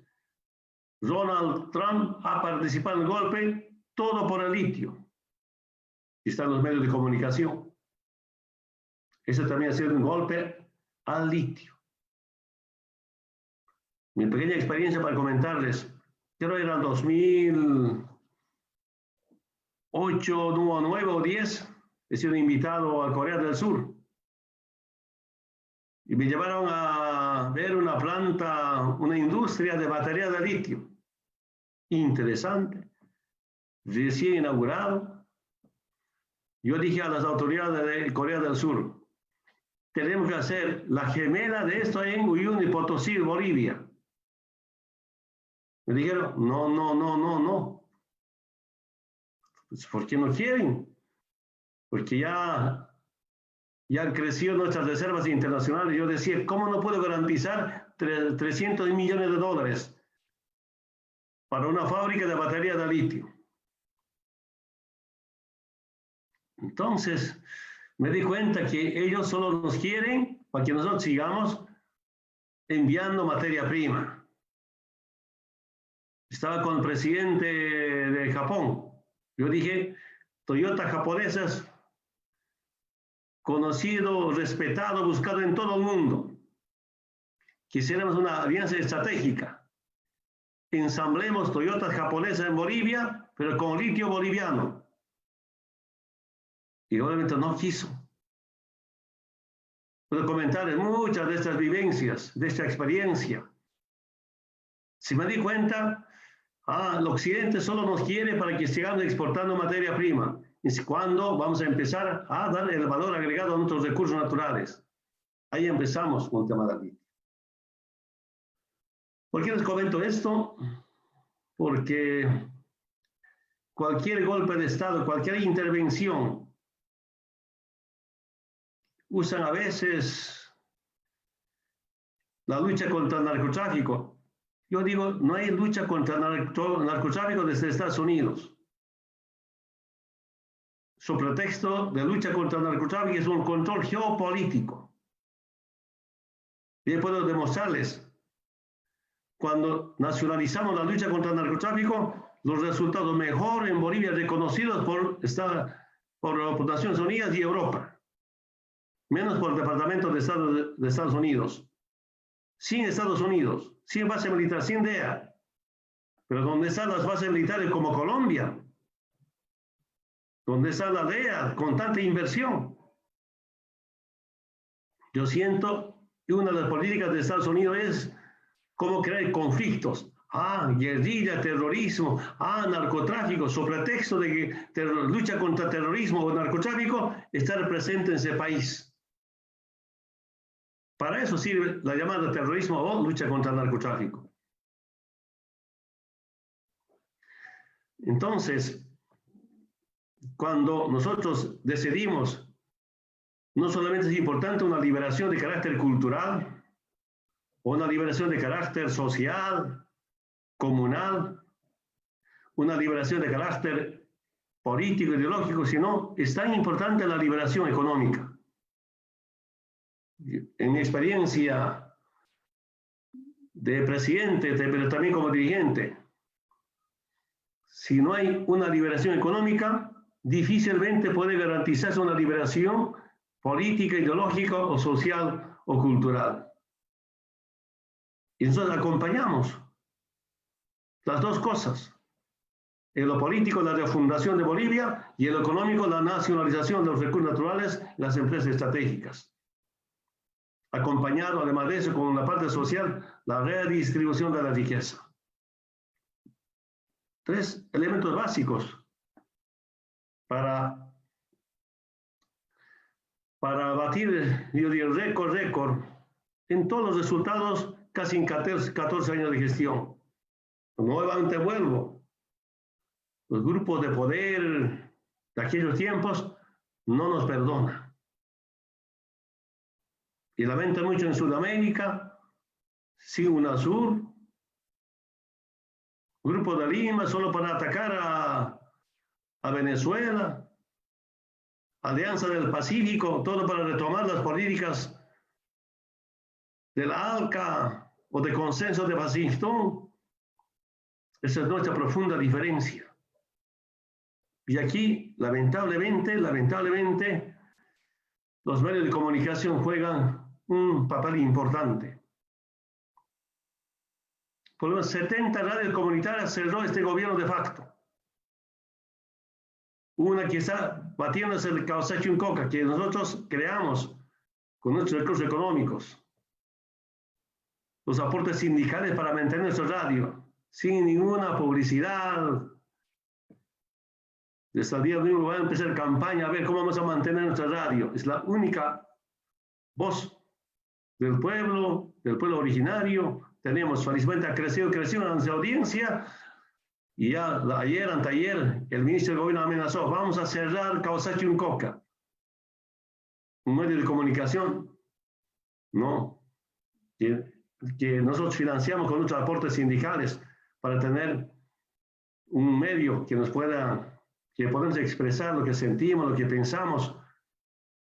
Donald Trump ha participado en el golpe, todo por el litio. Están los medios de comunicación. Eso también ha sido un golpe al litio. Mi pequeña experiencia para comentarles, creo que era 2008, 2009 o 10, he sido invitado a Corea del Sur. Y me llevaron a ver una planta, una industria de batería de litio. Interesante, recién inaugurado. Yo dije a las autoridades de Corea del Sur, tenemos que hacer la gemela de esto en Uyuni, Potosí, Bolivia. Me dijeron, no. Pues, ¿por qué no quieren? Porque ya han crecido nuestras reservas internacionales. Yo decía, ¿cómo no puedo garantizar 300 millones de dólares para una fábrica de batería de litio? Entonces, me di cuenta que ellos solo nos quieren para que nosotros sigamos enviando materia prima. Estaba con el presidente de Japón. Yo dije, Toyota japonesas, conocido, respetado, buscado en todo el mundo. Quisiéramos una alianza estratégica. Ensamblemos Toyotas japonesas en Bolivia, pero con litio boliviano. Y obviamente no quiso. Puedo comentar muchas de estas vivencias, de esta experiencia. Si me di cuenta, el occidente solo nos quiere para que sigamos exportando materia prima. Es cuando vamos a empezar a dar el valor agregado a nuestros recursos naturales. Ahí empezamos con el tema del litio. ¿Por qué les comento esto? Porque cualquier golpe de Estado, cualquier intervención, usan a veces la lucha contra el narcotráfico. Yo digo, no hay lucha contra el narcotráfico desde Estados Unidos. Su pretexto de lucha contra el narcotráfico es un control geopolítico. Y puedo demostrarles, cuando nacionalizamos la lucha contra el narcotráfico, los resultados mejor en Bolivia reconocidos por Naciones Unidas y Europa. Menos por el Departamento de Estado de Estados Unidos. Sin Estados Unidos, sin base militar, sin DEA. Pero ¿dónde están las bases militares como Colombia? ¿Dónde está la DEA con tanta inversión? Yo siento que una de las políticas de Estados Unidos es cómo crear conflictos. Guerrilla, terrorismo, narcotráfico, sobre pretexto de que lucha contra terrorismo o narcotráfico, estar presente en ese país. Para eso sirve la llamada terrorismo o lucha contra el narcotráfico. Entonces, cuando nosotros decidimos, no solamente es importante una liberación de carácter cultural, o una liberación de carácter social, comunal, una liberación de carácter político, ideológico, sino es tan importante la liberación económica. En mi experiencia de presidente, pero también como dirigente, si no hay una liberación económica, difícilmente puede garantizarse una liberación política, ideológica o social o cultural. Y nosotros acompañamos las dos cosas. En lo político, la refundación de Bolivia, y en lo económico, la nacionalización de los recursos naturales, las empresas estratégicas. Acompañado, además de eso, con la parte social, la redistribución de la riqueza. 3 elementos básicos para batir, yo digo, récord en todos los resultados, casi en 14 años de gestión. Nuevamente vuelvo. Los grupos de poder de aquellos tiempos no nos perdonan. Y lamento mucho en Sudamérica, sin UNASUR, Grupo de Lima solo para atacar a Venezuela, Alianza del Pacífico, todo para retomar las políticas del ALCA o de consenso de Washington. Esa es nuestra profunda diferencia. Y aquí, lamentablemente, los medios de comunicación juegan un papel importante. Por lo menos 70 radios comunitarias cerró este gobierno de facto. Una que está batiéndose el Kawasaki un Coca, que nosotros creamos con nuestros recursos económicos. Los aportes sindicales para mantener nuestra radio, sin ninguna publicidad. Desde el día de hoy va a empezar campaña a ver cómo vamos a mantener nuestra radio. Es la única voz del pueblo originario. Tenemos, felizmente ha crecido nuestra audiencia. Y ya ayer, anteayer, el ministro del gobierno amenazó, vamos a cerrar Kawasaki un Coca. Un medio de comunicación, no, que nosotros financiamos con nuestros aportes sindicales para tener un medio que nos pueda, que podemos expresar lo que sentimos, lo que pensamos,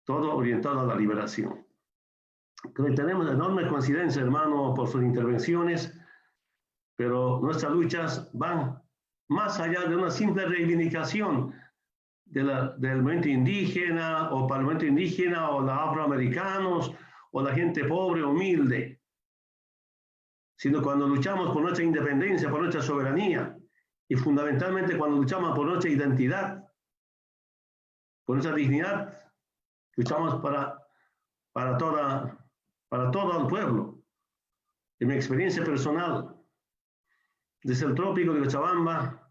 todo orientado a la liberación. Creo que tenemos enorme coincidencia, hermano, por sus intervenciones, pero nuestras luchas van más allá de una simple reivindicación del movimiento indígena o para el movimiento indígena o los afroamericanos o la gente pobre, humilde, sino cuando luchamos por nuestra independencia, por nuestra soberanía y fundamentalmente cuando luchamos por nuestra identidad, por nuestra dignidad, luchamos para todo el pueblo. En mi experiencia personal, desde el trópico de Cochabamba,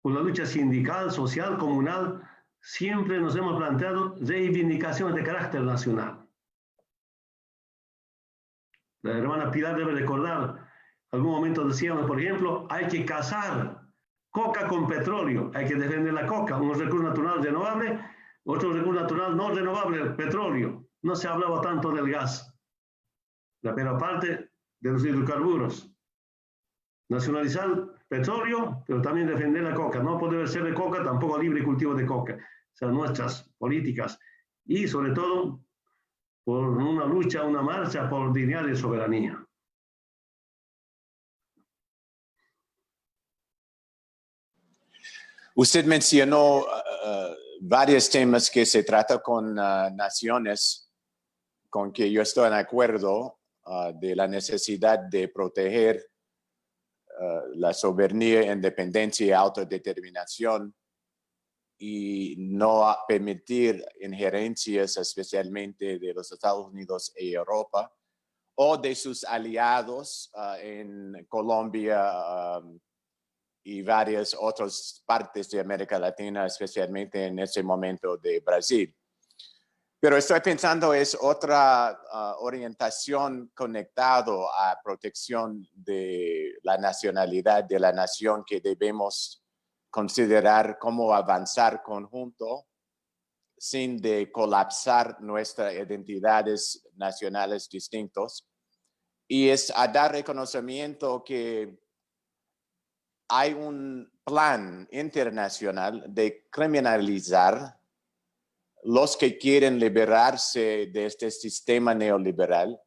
por la lucha sindical, social, comunal, siempre nos hemos planteado reivindicaciones de carácter nacional. La hermana Pilar debe recordar, algún momento decíamos, por ejemplo, hay que casar coca con petróleo, hay que defender la coca, un recurso natural renovable, otro recurso natural no renovable, el petróleo. No se hablaba tanto del gas, pero aparte de los hidrocarburos. Nacionalizar petróleo, pero también defender la coca. No puede ser de coca, tampoco libre cultivo de coca. O sea, nuestras políticas. Y sobre todo, por una lucha, una marcha por dignidad y soberanía. Usted mencionó varios temas que se tratan con naciones con que yo estoy de acuerdo, de la necesidad de proteger la soberanía, independencia y autodeterminación y no permitir injerencias especialmente de los Estados Unidos y Europa o de sus aliados en Colombia y varias otras partes de América Latina, especialmente en este momento de Brasil. Pero estoy pensando es otra orientación conectado a protección de la nacionalidad de la nación que debemos considerar cómo avanzar conjunto sin de colapsar nuestras identidades nacionales distintos. Y es a dar reconocimiento que hay un plan internacional de criminalizar los que quieren liberarse de este sistema neoliberal.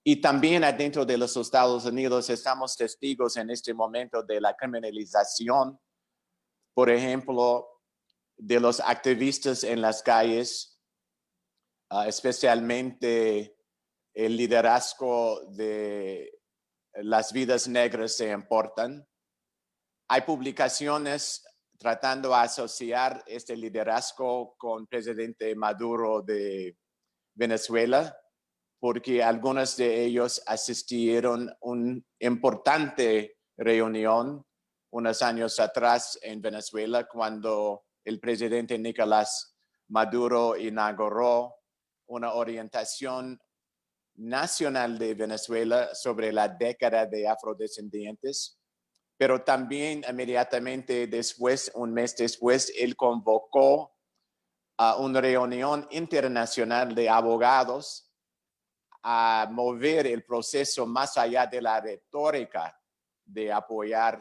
Y también adentro de los Estados Unidos estamos testigos en este momento de la criminalización, por ejemplo, de los activistas en las calles, especialmente el liderazgo de las vidas negras se importan. Hay publicaciones tratando de asociar este liderazgo con el presidente Maduro de Venezuela, porque algunos de ellos asistieron a una importante reunión unos años atrás en Venezuela cuando el presidente Nicolás Maduro inauguró una orientación nacional de Venezuela sobre la década de afrodescendientes. Pero también inmediatamente después, un mes después, él convocó a una reunión internacional de abogados a mover el proceso más allá de la retórica de apoyar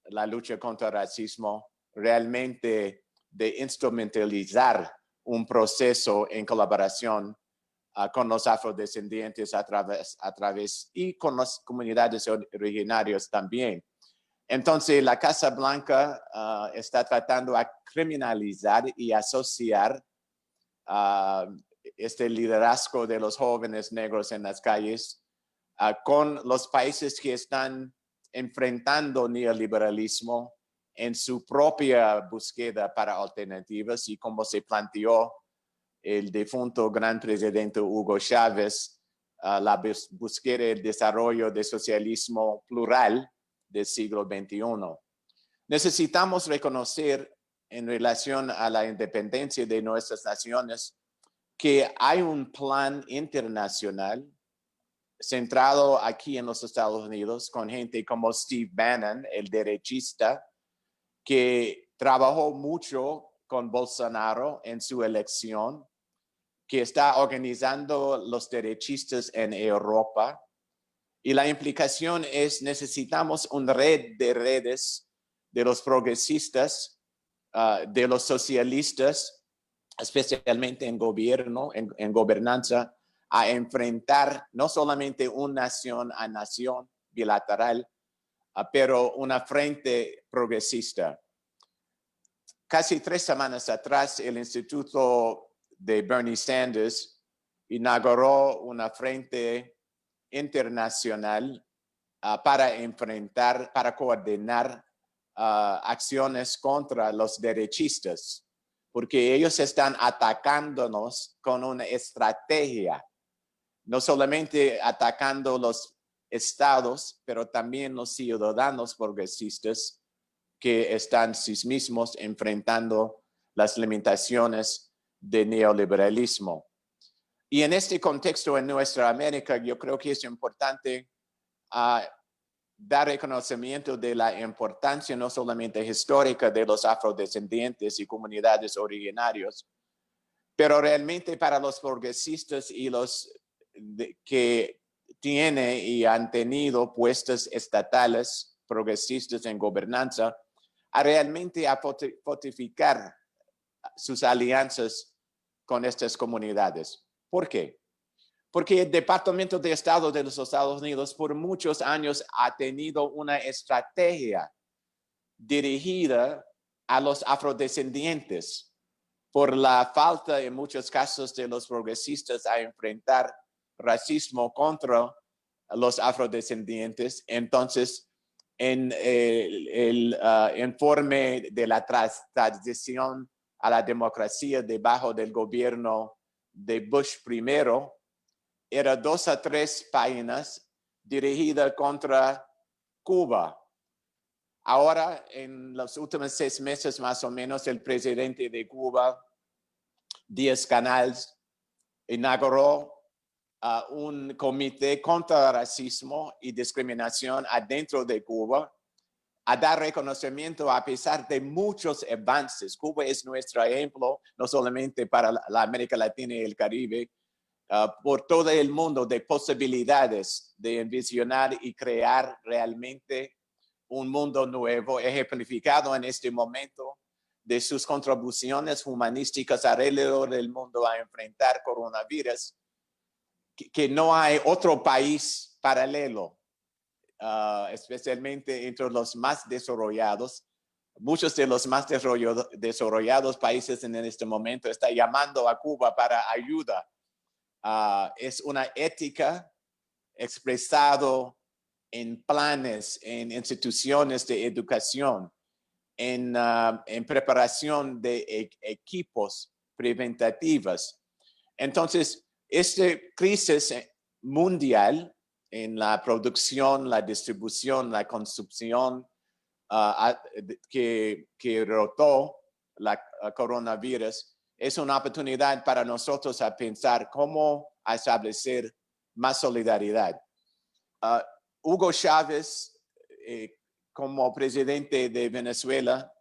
la lucha contra el racismo, realmente de instrumentalizar un proceso en colaboración con los afrodescendientes a través y con las comunidades originarias también. Entonces, la Casa Blanca está tratando de criminalizar y asociar este liderazgo de los jóvenes negros en las calles con los países que están enfrentando neoliberalismo en su propia búsqueda para alternativas, y como se planteó el difunto gran presidente Hugo Chávez, la búsqueda del desarrollo del socialismo plural del siglo XXI. Necesitamos reconocer en relación a la independencia de nuestras naciones que hay un plan internacional centrado aquí en los Estados Unidos con gente como Steve Bannon, el derechista, que trabajó mucho con Bolsonaro en su elección, que está organizando los derechistas en Europa. Y la implicación es: necesitamos una red de redes de los progresistas, de los socialistas, especialmente en gobierno, en gobernanza, a enfrentar no solamente una nación a nación bilateral, pero una frente progresista. Casi 3 semanas atrás, el Instituto de Bernie Sanders inauguró una frente internacional para enfrentar, para coordinar acciones contra los derechistas, porque ellos están atacándonos con una estrategia, no solamente atacando los estados, pero también los ciudadanos progresistas que están sí mismos enfrentando las limitaciones del neoliberalismo. Y en este contexto, en nuestra América, yo creo que es importante dar reconocimiento de la importancia no solamente histórica de los afrodescendientes y comunidades originarias, pero realmente para los progresistas y los que tienen y han tenido puestos estatales progresistas en gobernanza, a realmente fortificar sus alianzas con estas comunidades. ¿Por qué? Porque el Departamento de Estado de los Estados Unidos por muchos años ha tenido una estrategia dirigida a los afrodescendientes por la falta en muchos casos de los progresistas a enfrentar racismo contra los afrodescendientes. Entonces, en el informe de la transición a la democracia debajo del gobierno de Bush primero, era 2 a 3 páginas dirigidas contra Cuba. Ahora, en los últimos 6 meses más o menos, el presidente de Cuba, Díaz-Canel, inauguró un comité contra racismo y discriminación adentro de Cuba, a dar reconocimiento a pesar de muchos avances. Cuba es nuestro ejemplo, no solamente para la América Latina y el Caribe, por todo el mundo, de posibilidades de envisionar y crear realmente un mundo nuevo, ejemplificado en este momento de sus contribuciones humanísticas alrededor del mundo a enfrentar coronavirus, que no hay otro país paralelo, especialmente entre los más desarrollados. Muchos de los más desarrollados países en este momento están llamando a Cuba para ayuda. Es una ética expresado en planes, en instituciones de educación, en preparación de equipos preventativos. Entonces, esta crisis mundial en la producción, la distribución, la consumpción que rotó la coronavirus, es una oportunidad para nosotros a pensar cómo establecer más solidaridad. Hugo Chávez, como presidente de Venezuela,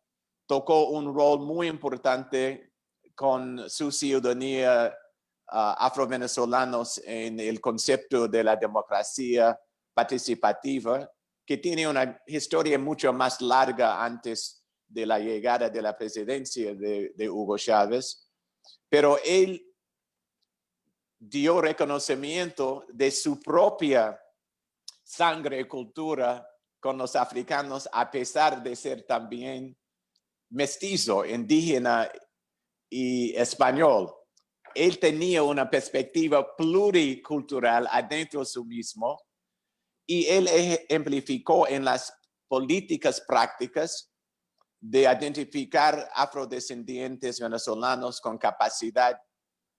tocó un rol muy importante con su ciudadanía afrovenezolanos en el concepto de la democracia participativa, que tiene una historia mucho más larga antes de la llegada de la presidencia de Hugo Chávez. Pero él dio reconocimiento de su propia sangre y cultura con los africanos, a pesar de ser también mestizo, indígena y español. Él tenía una perspectiva pluricultural adentro de sí mismo y él ejemplificó en las políticas prácticas de identificar afrodescendientes venezolanos con capacidad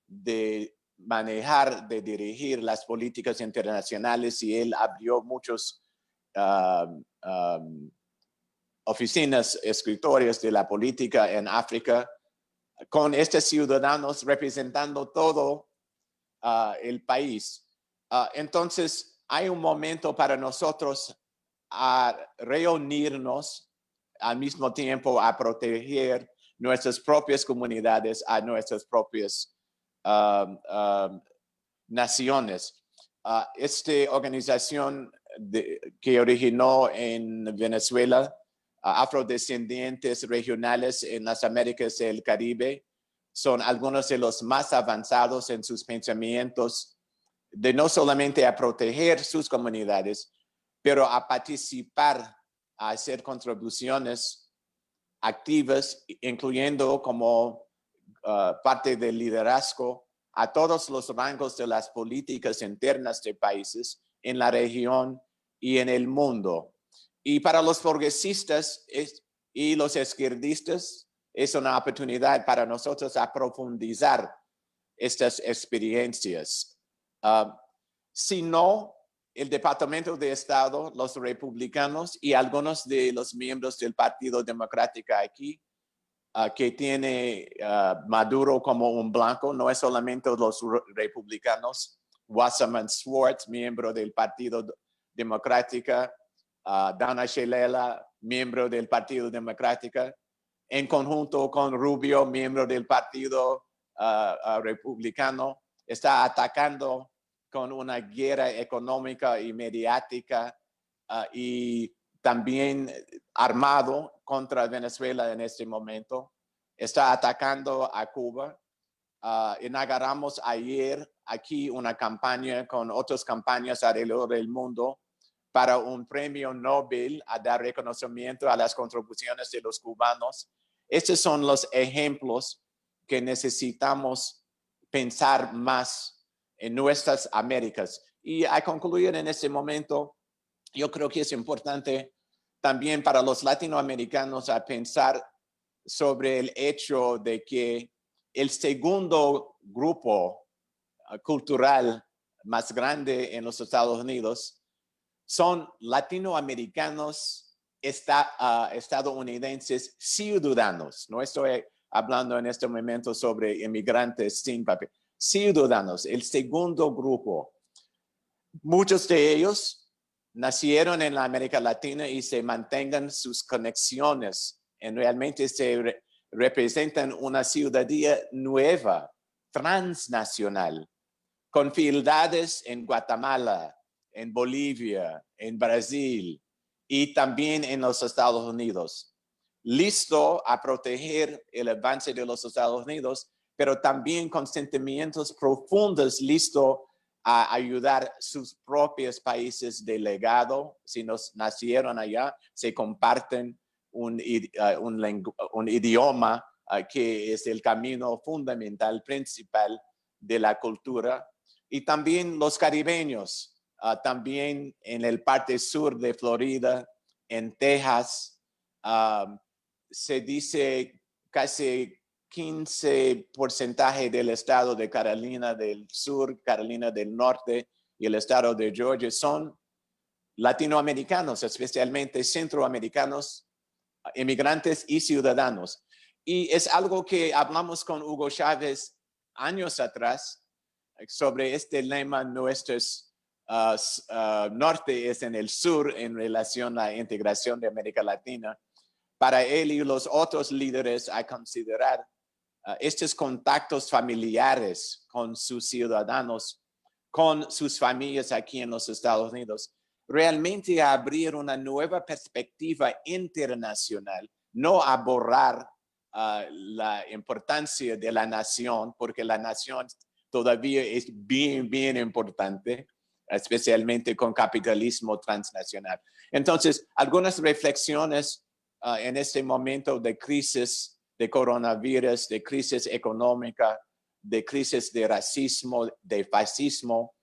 de manejar, de dirigir las políticas internacionales, y él abrió muchos oficinas, escritorios de la política en África, con estos ciudadanos representando todo el país. Entonces, hay un momento para nosotros a reunirnos, al mismo tiempo a proteger nuestras propias comunidades, a nuestras propias naciones. Esta organización que originó en Venezuela, afrodescendientes regionales en las Américas del Caribe, son algunos de los más avanzados en sus pensamientos de no solamente a proteger sus comunidades, pero a participar, a hacer contribuciones activas, incluyendo como parte del liderazgo a todos los rangos de las políticas internas de países en la región y en el mundo. Y para los progresistas y los izquierdistas es una oportunidad para nosotros a profundizar estas experiencias. Si no, el Departamento de Estado, los republicanos y algunos de los miembros del Partido Democrático aquí, que tiene Maduro como un blanco, no es solamente los republicanos, Wasserman Schwartz, miembro del Partido Democrático, Dana Shalala, miembro del Partido Democrático, en conjunto con Rubio, miembro del Partido Republicano, está atacando con una guerra económica y mediática y también armado contra Venezuela en este momento. Está atacando a Cuba. Inauguramos ayer aquí una campaña con otras campañas alrededor del mundo para un premio Nobel a dar reconocimiento a las contribuciones de los cubanos. Estos son los ejemplos que necesitamos pensar más en nuestras Américas. Y a concluir en este momento, yo creo que es importante también para los latinoamericanos a pensar sobre el hecho de que el segundo grupo cultural más grande en los Estados Unidos son latinoamericanos estadounidenses ciudadanos. No estoy hablando en este momento sobre inmigrantes sin papel. Ciudadanos, el segundo grupo. Muchos de ellos nacieron en la América Latina y se mantengan sus conexiones y realmente se representan una ciudadanía nueva, transnacional, con fieldades en Guatemala, en Bolivia, en Brasil y también en los Estados Unidos. Listo a proteger el avance de los Estados Unidos, pero también con sentimientos profundos, listo a ayudar sus propios países de legado. Si nos nacieron allá, se comparten un idioma que es el camino fundamental, principal de la cultura. Y también los caribeños, también en el parte sur de Florida, en Texas, se dice casi 15% del estado de Carolina del Sur, Carolina del Norte y el estado de Georgia son latinoamericanos, especialmente centroamericanos, inmigrantes y ciudadanos. Y es algo que hablamos con Hugo Chávez años atrás sobre este lema: nuestros norte es en el sur en relación a la integración de América Latina. Para él y los otros líderes a considerar estos contactos familiares con sus ciudadanos, con sus familias aquí en los Estados Unidos, realmente abrir una nueva perspectiva internacional, no a borrar la importancia de la nación, porque la nación todavía es bien importante, especialmente con capitalismo transnacional. Entonces, algunas reflexiones en este momento de crisis de coronavirus, de crisis económica, de crisis de racismo, de fascismo,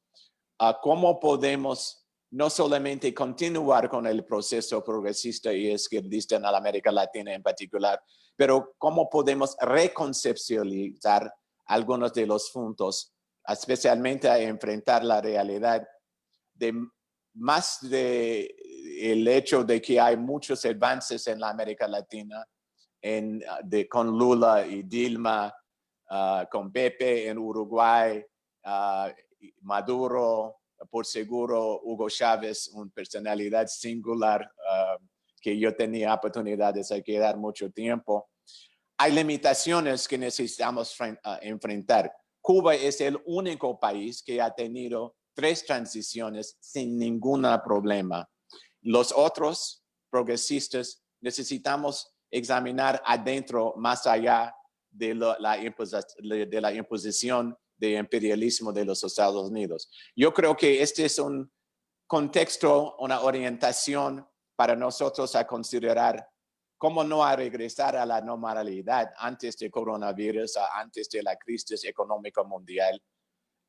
cómo podemos no solamente continuar con el proceso progresista y izquierdista en la América Latina en particular, pero cómo podemos reconceptualizar algunos de los puntos, especialmente a enfrentar la realidad de más de el hecho de que hay muchos avances en la América Latina, con Lula y Dilma, con Pepe en Uruguay, Maduro, por seguro Hugo Chávez, una personalidad singular que yo tenía oportunidad de quedar mucho tiempo. Hay limitaciones que necesitamos enfrentar. Cuba es el único país que ha tenido 3 transiciones sin ningún problema. Los otros progresistas necesitamos examinar adentro, más allá de la imposición de imperialismo de los Estados Unidos. Yo creo que este es un contexto, una orientación para nosotros a considerar cómo no a regresar a la normalidad antes del coronavirus, antes de la crisis económica mundial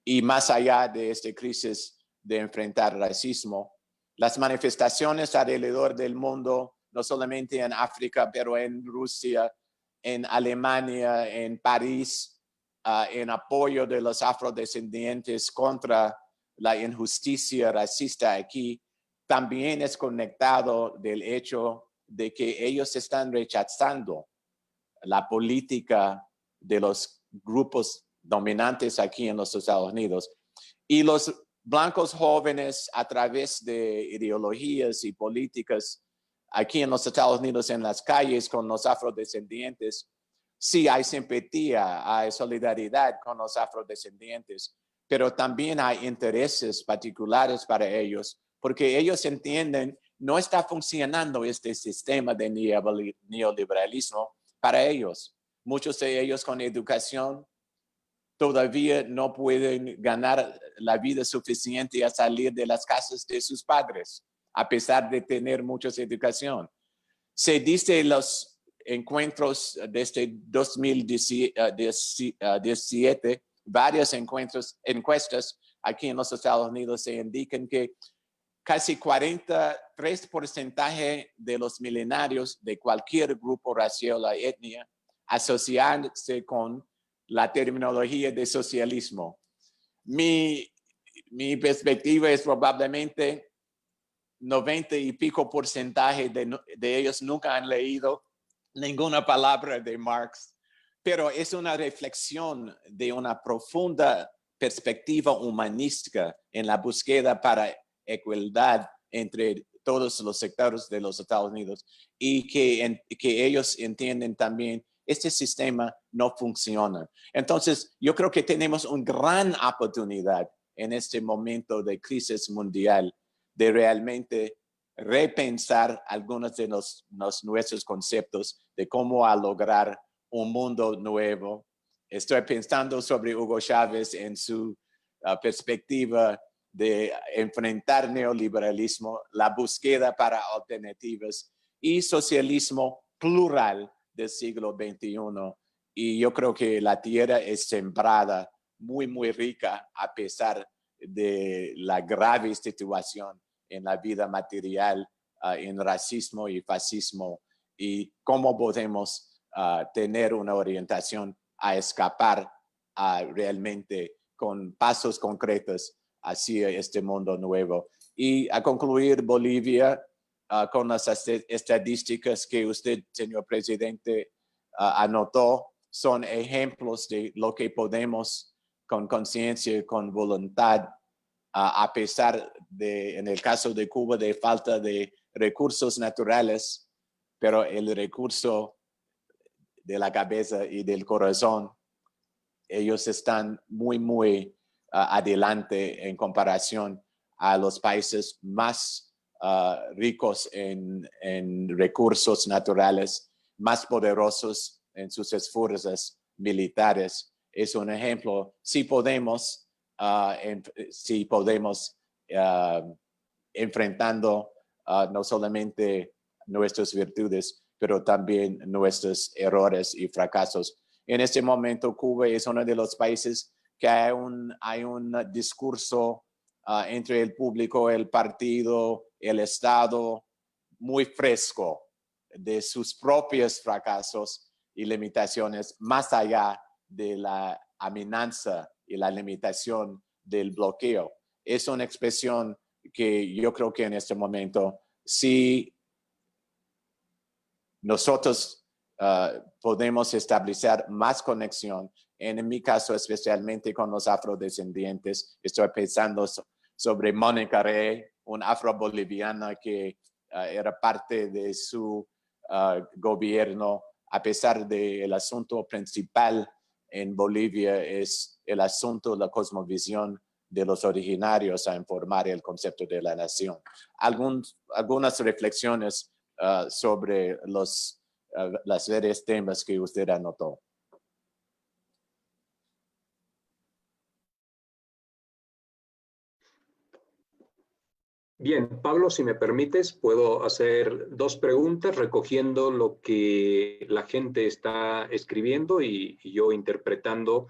y más allá de esta crisis de enfrentar racismo. Las manifestaciones alrededor del mundo, no solamente en África, pero en Rusia, en Alemania, en París, en apoyo de los afrodescendientes contra la injusticia racista aquí, también es conectado del hecho de que ellos están rechazando la política de los grupos dominantes aquí en los Estados Unidos. Y los blancos jóvenes, a través de ideologías y políticas aquí en los Estados Unidos, en las calles con los afrodescendientes, sí hay simpatía, hay solidaridad con los afrodescendientes, pero también hay intereses particulares para ellos, porque ellos entienden no está funcionando este sistema de neoliberalismo para ellos. Muchos de ellos con educación todavía no pueden ganar la vida suficiente a salir de las casas de sus padres, a pesar de tener mucha educación. Se dice los encuentros desde 2017, varias encuestas aquí en los Estados Unidos se indican que casi 43% de los millenarios de cualquier grupo racial o etnia asociarse con la terminología de socialismo. Mi perspectiva es probablemente 90 y pico porcentaje de ellos nunca han leído ninguna palabra de Marx, pero es una reflexión de una profunda perspectiva humanística en la búsqueda para igualdad entre todos los sectores de los Estados Unidos y que ellos entienden también este sistema no funciona. Entonces, yo creo que tenemos una gran oportunidad en este momento de crisis mundial de realmente repensar algunos de nuestros conceptos de cómo lograr un mundo nuevo. Estoy pensando sobre Hugo Chávez en su perspectiva de enfrentar neoliberalismo, la búsqueda para alternativas y socialismo plural del siglo XXI. Y yo creo que la tierra es sembrada muy rica a pesar de la grave situación en la vida material, en racismo y fascismo, y cómo podemos tener una orientación a escapar realmente con pasos concretos hacia este mundo nuevo. Y a concluir, Bolivia, con las estadísticas que usted, señor presidente, anotó, son ejemplos de lo que podemos con conciencia, con voluntad, a pesar de, en el caso de Cuba, de falta de recursos naturales, pero el recurso de la cabeza y del corazón, ellos están muy adelante en comparación a los países más ricos en recursos naturales, más poderosos en sus esfuerzos militares. es un ejemplo. Si podemos, enfrentando no solamente nuestras virtudes, pero también nuestros errores y fracasos. En este momento, Cuba es uno de los países que hay un discurso entre el público, el partido, el Estado, muy fresco de sus propios fracasos y limitaciones, más allá de la amenaza y la limitación del bloqueo. Es una expresión que yo creo que en este momento, si nosotros podemos establecer más conexión, en mi caso especialmente con los afrodescendientes, estoy pensando sobre Mónica Rey, una afroboliviana que era parte de su gobierno, a pesar del asunto principal en Bolivia es el asunto, la cosmovisión de los originarios a informar el concepto de la nación. Algunas reflexiones sobre las varios temas que usted anotó. Bien, Pablo, si me permites, puedo hacer dos preguntas recogiendo lo que la gente está escribiendo y yo interpretando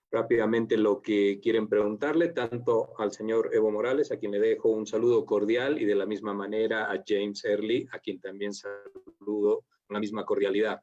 rápidamente lo que quieren preguntarle, tanto al señor Evo Morales, a quien le dejo un saludo cordial, y de la misma manera a James Early, a quien también saludo con la misma cordialidad.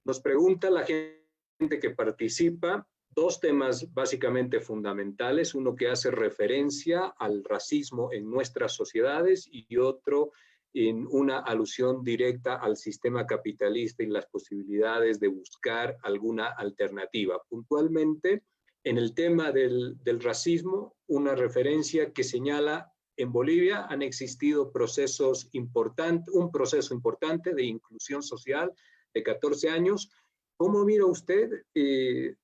Nos pregunta la gente que participa dos temas básicamente fundamentales, uno que hace referencia al racismo en nuestras sociedades y otro en una alusión directa al sistema capitalista y las posibilidades de buscar alguna alternativa. Puntualmente, en el tema del racismo, una referencia que señala en Bolivia han existido procesos importantes, un proceso importante de inclusión social de 14 años. ¿Cómo mira usted,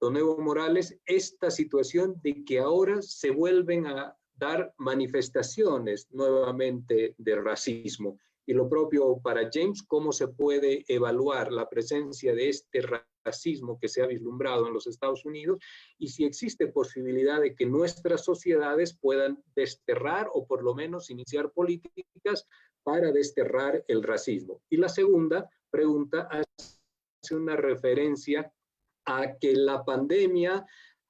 don Evo Morales, esta situación de que ahora se vuelven a dar manifestaciones nuevamente de racismo? Y lo propio para James, ¿cómo se puede evaluar la presencia de este racismo que se ha vislumbrado en los Estados Unidos? Y si existe posibilidad de que nuestras sociedades puedan desterrar o por lo menos iniciar políticas para desterrar el racismo. Y la segunda pregunta hace una referencia a que la pandemia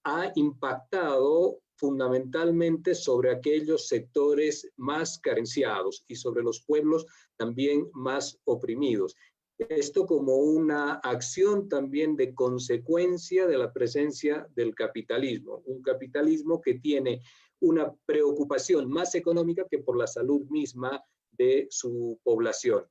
ha impactado fundamentalmente sobre aquellos sectores más carenciados y sobre los pueblos también más oprimidos. Esto como una acción también de consecuencia de la presencia del capitalismo, un capitalismo que tiene una preocupación más económica que por la salud misma de su población.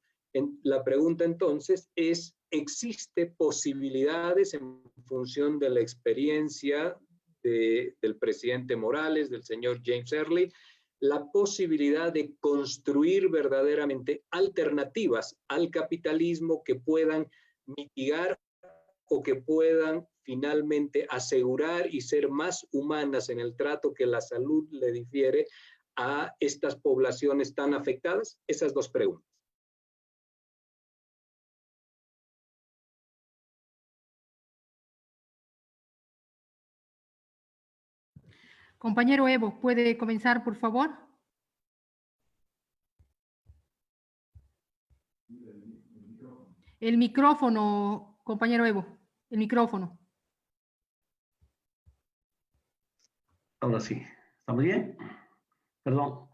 La pregunta entonces es, ¿existe posibilidades en función de la experiencia del presidente Morales, del señor James Early, la posibilidad de construir verdaderamente alternativas al capitalismo que puedan mitigar o que puedan finalmente asegurar y ser más humanas en el trato que la salud le difiere a estas poblaciones tan afectadas? Esas dos preguntas. Compañero Evo, ¿puede comenzar, por favor? El micrófono, compañero Evo, el micrófono. Ahora sí. ¿Estamos bien? Perdón.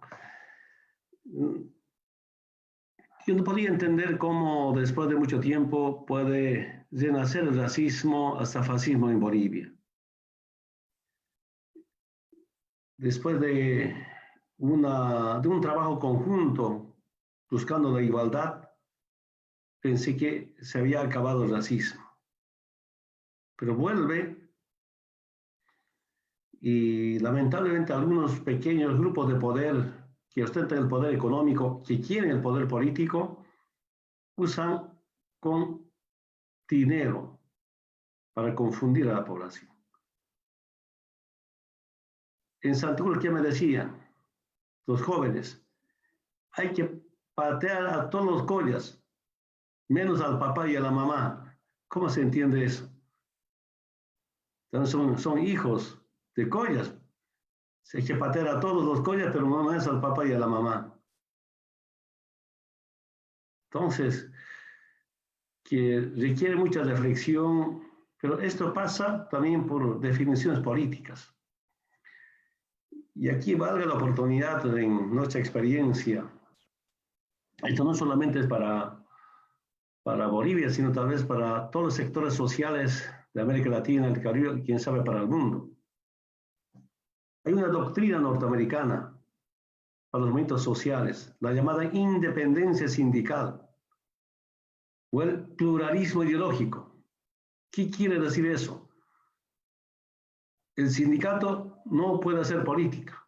Yo no podía entender cómo después de mucho tiempo puede renacer el racismo hasta fascismo en Bolivia. Después de un trabajo conjunto buscando la igualdad, pensé que se había acabado el racismo. Pero vuelve y lamentablemente algunos pequeños grupos de poder que ostentan el poder económico, que quieren el poder político, usan con dinero para confundir a la población. En Santander, ¿qué me decían los jóvenes? Hay que patear a todos los collas, menos al papá y a la mamá. ¿Cómo se entiende eso? Entonces son hijos de collas. Se que patear a todos los collas, pero no es al papá y a la mamá. Entonces, que requiere mucha reflexión, pero esto pasa también por definiciones políticas. Y aquí valga la oportunidad en nuestra experiencia. Esto no solamente es para Bolivia, sino tal vez para todos los sectores sociales de América Latina, el Caribe, quién sabe, para el mundo. Hay una doctrina norteamericana para los movimientos sociales, la llamada independencia sindical o el pluralismo ideológico. ¿Qué quiere decir eso? El sindicato no puede hacer política.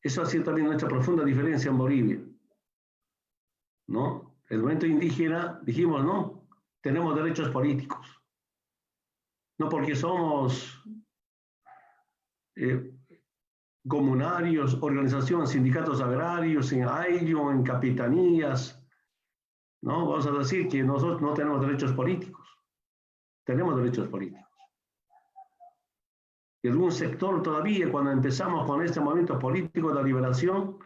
Eso ha sido también nuestra profunda diferencia en Bolivia, ¿no? El movimiento indígena, dijimos, no, tenemos derechos políticos. No porque somos comunarios, organizaciones, sindicatos agrarios, en AILO, en capitanías, ¿no? Vamos a decir que nosotros no tenemos derechos políticos. Tenemos derechos políticos. Y algún sector todavía, cuando empezamos con este movimiento político de la liberación,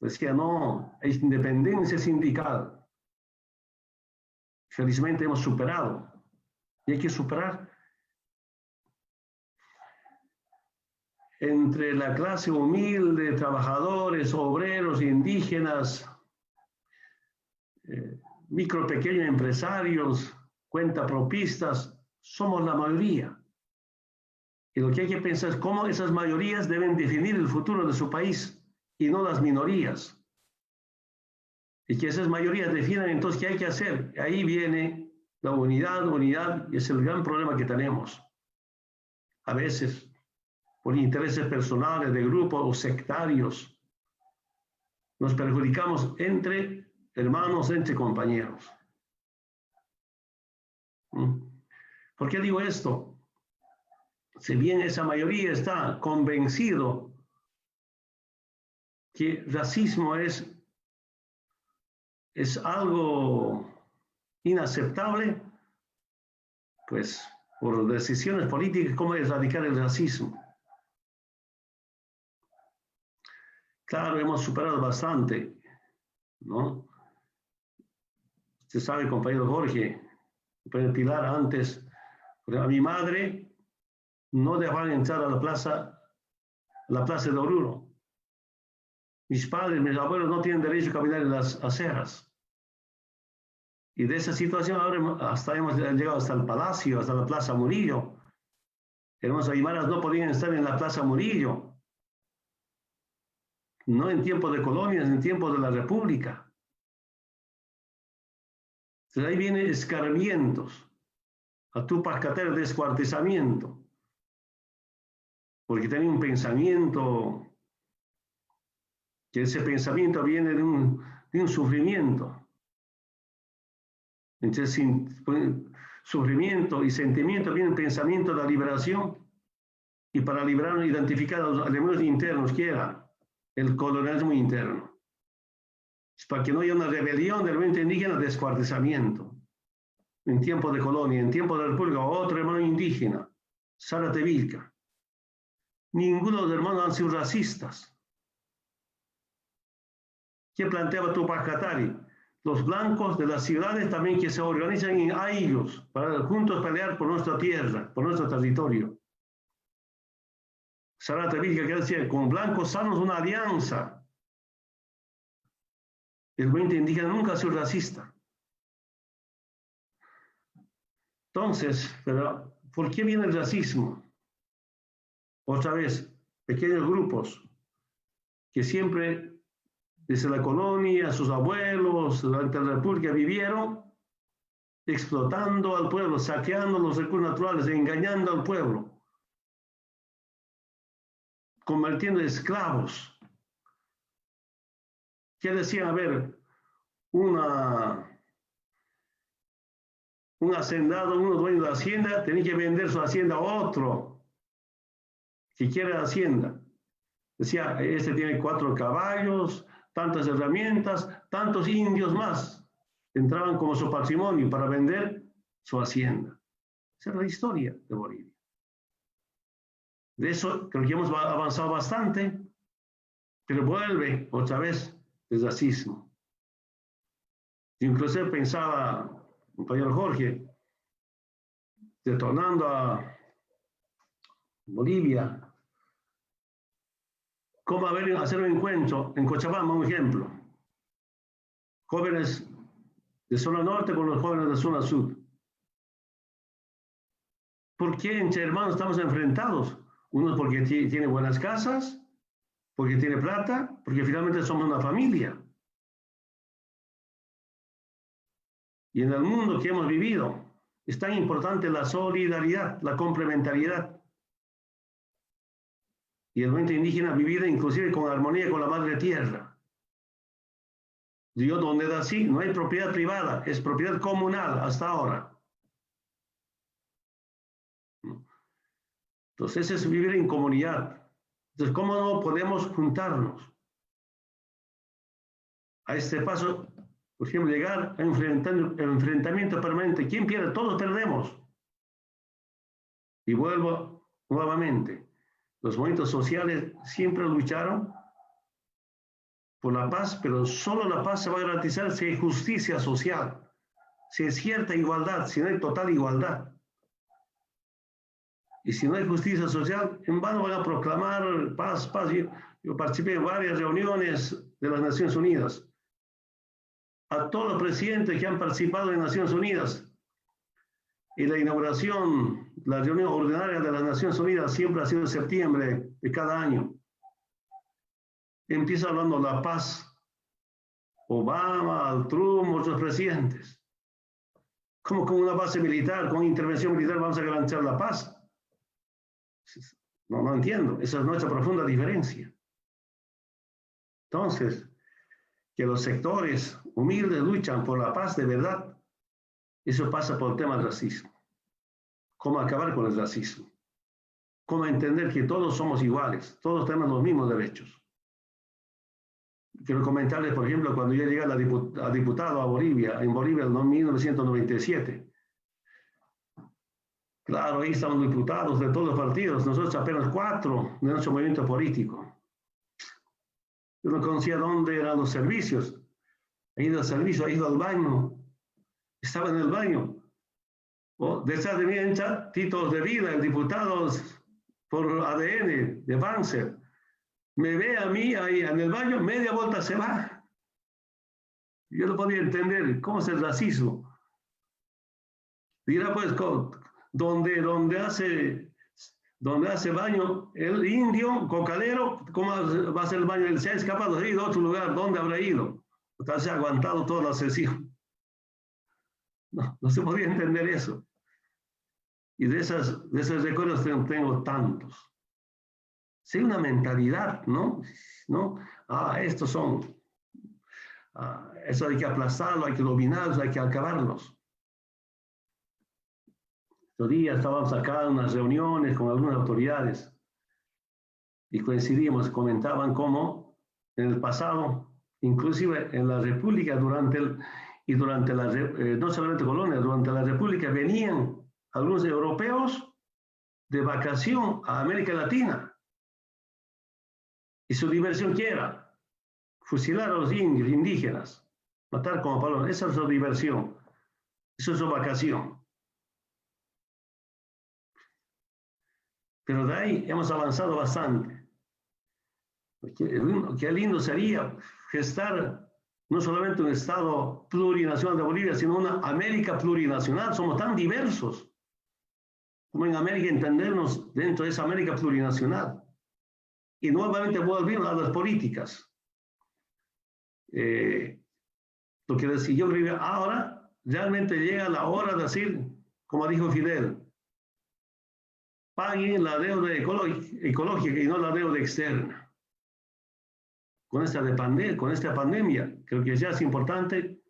decía, no, es independencia sindical. Felizmente hemos superado. Y hay que superar. Entre la clase humilde, trabajadores, obreros, indígenas, micro, pequeños empresarios, cuentapropistas, somos la mayoría. Y lo que hay que pensar es cómo esas mayorías deben definir el futuro de su país y no las minorías. Y que esas mayorías definan entonces qué hay que hacer. Ahí viene la unidad, y es el gran problema que tenemos. A veces, por intereses personales de grupos o sectarios, nos perjudicamos entre hermanos, entre compañeros. ¿Por qué digo esto? Si bien esa mayoría está convencido que racismo es algo inaceptable, pues por decisiones políticas, ¿cómo erradicar el racismo? Claro, hemos superado bastante, ¿no? Usted sabe, compañero Jorge, compañero Pilar, antes, a mi madre no dejaban entrar a la plaza de Oruro. Mis padres, mis abuelos no tienen derecho a caminar en las aceras. Y de esa situación ahora hemos llegado hasta el Palacio, hasta la Plaza Murillo. Hermanos aymaras no podían estar en la Plaza Murillo. No en tiempos de colonias, en tiempos de la República. Entonces ahí vienen escarmientos, a Tupac Katera, descuartizamiento, porque tenía un pensamiento, que ese pensamiento viene de un sufrimiento. Entonces, sufrimiento y sentimiento viene el pensamiento de la liberación, y para liberarnos, identificar a los enemigos internos, que era el colonialismo interno. Es para que no haya una rebelión del movimiento indígena, descuartizamiento. En tiempos de colonia, en tiempos de la República, otro hermano indígena, Zárate Vilca. Ninguno de los hermanos han sido racistas. ¿Qué planteaba Tupac Katari? Los blancos de las ciudades también que se organizan en AILOS para juntos pelear por nuestra tierra, por nuestro territorio. Zárate Vilca, que decía, con blancos sanos una alianza. El movimiento indígena nunca ha sido racista. Entonces, pero ¿por qué viene el racismo? Otra vez, pequeños grupos que siempre, desde la colonia, sus abuelos, durante la República, vivieron explotando al pueblo, saqueando los recursos naturales, engañando al pueblo, convirtiendo en esclavos. ¿Qué decían? A ver, un hacendado, uno dueño de la hacienda, tenía que vender su hacienda a otro que quiere la hacienda. Decía, este tiene 4 caballos, tantas herramientas, tantos indios más. Entraban como su patrimonio para vender su hacienda. Esa es la historia de Bolivia. De eso creo que hemos avanzado bastante, pero vuelve otra vez el racismo. Yo incluso pensaba, compañero Jorge, retornando a Bolivia, cómo hacer un encuentro en Cochabamba, un ejemplo. Jóvenes de zona norte con los jóvenes de zona sur. ¿Por qué entre hermanos estamos enfrentados? Uno porque tiene buenas casas, porque tiene plata, porque finalmente somos una familia. Y en el mundo que hemos vivido es tan importante la solidaridad, la complementariedad. Y el movimiento indígena vivir inclusive con armonía con la madre tierra. Yo donde nací no hay propiedad privada, es propiedad comunal hasta ahora. Entonces es vivir en comunidad. Entonces, ¿cómo no podemos juntarnos? A este paso, por ejemplo, llegar a enfrentamiento permanente. ¿Quién pierde? Todos perdemos. Y vuelvo nuevamente. Los movimientos sociales siempre lucharon por la paz, pero solo la paz se va a garantizar si hay justicia social, si hay cierta igualdad, si no hay total igualdad. Y si no hay justicia social, en vano van a proclamar paz, paz. Yo participé en varias reuniones de las Naciones Unidas. A todos los presidentes que han participado en Naciones Unidas, y la inauguración, la reunión ordinaria de las Naciones Unidas siempre ha sido en septiembre de cada año. Empieza hablando de la paz. Obama, Trump, otros presidentes. ¿Cómo con una base militar, con intervención militar vamos a garantizar la paz? No entiendo. Esa es nuestra profunda diferencia. Entonces, que los sectores humildes luchan por la paz de verdad, eso pasa por el tema del racismo. ¿Cómo acabar con el racismo? ¿Cómo entender que todos somos iguales? Todos tenemos los mismos derechos. Quiero comentarles, por ejemplo, cuando yo llegué a diputado a Bolivia, en Bolivia en 1997. Claro, ahí estaban diputados de todos los partidos, nosotros apenas 4 de nuestro movimiento político. Yo no conocía dónde eran los servicios. He ido al servicio, he ido al baño. Estaba en el baño. Detrás de mí entra títulos de vida, el diputado por ADN de Banzer. Me ve a mí ahí en el baño, media vuelta se va. Yo no podía entender cómo es el racismo. Dirá pues, donde hace baño el indio, cocalero, ¿cómo va a hacer el baño? Él se ha escapado, ha ido a otro lugar, ¿dónde habrá ido? O tal se ha aguantado toda la sesión. No se podía entender eso. Y de esos recuerdos tengo tantos. Sí, una mentalidad, ¿no? Estos son. Eso hay que aplastarlo, hay que dominarlos, hay que acabarlos. Estos días estábamos acá en unas reuniones con algunas autoridades y coincidimos, comentaban cómo en el pasado, inclusive en la República, no solamente colonia, durante la República venían algunos europeos de vacación a América Latina. ¿Y su diversión qué era? Fusilar a los indios, indígenas, matar como palomas. Esa es su diversión, esa es su vacación. Pero de ahí hemos avanzado bastante. Qué lindo sería gestar no solamente un Estado plurinacional de Bolivia, sino una América plurinacional. Somos tan diversos como en América, entendernos dentro de esa América plurinacional. Y nuevamente volvimos a las políticas. Lo que decía yo, ahora realmente llega la hora de decir, como dijo Fidel, paguen la deuda ecológica y no la deuda externa. Con esta pandemia, creo que ya es importante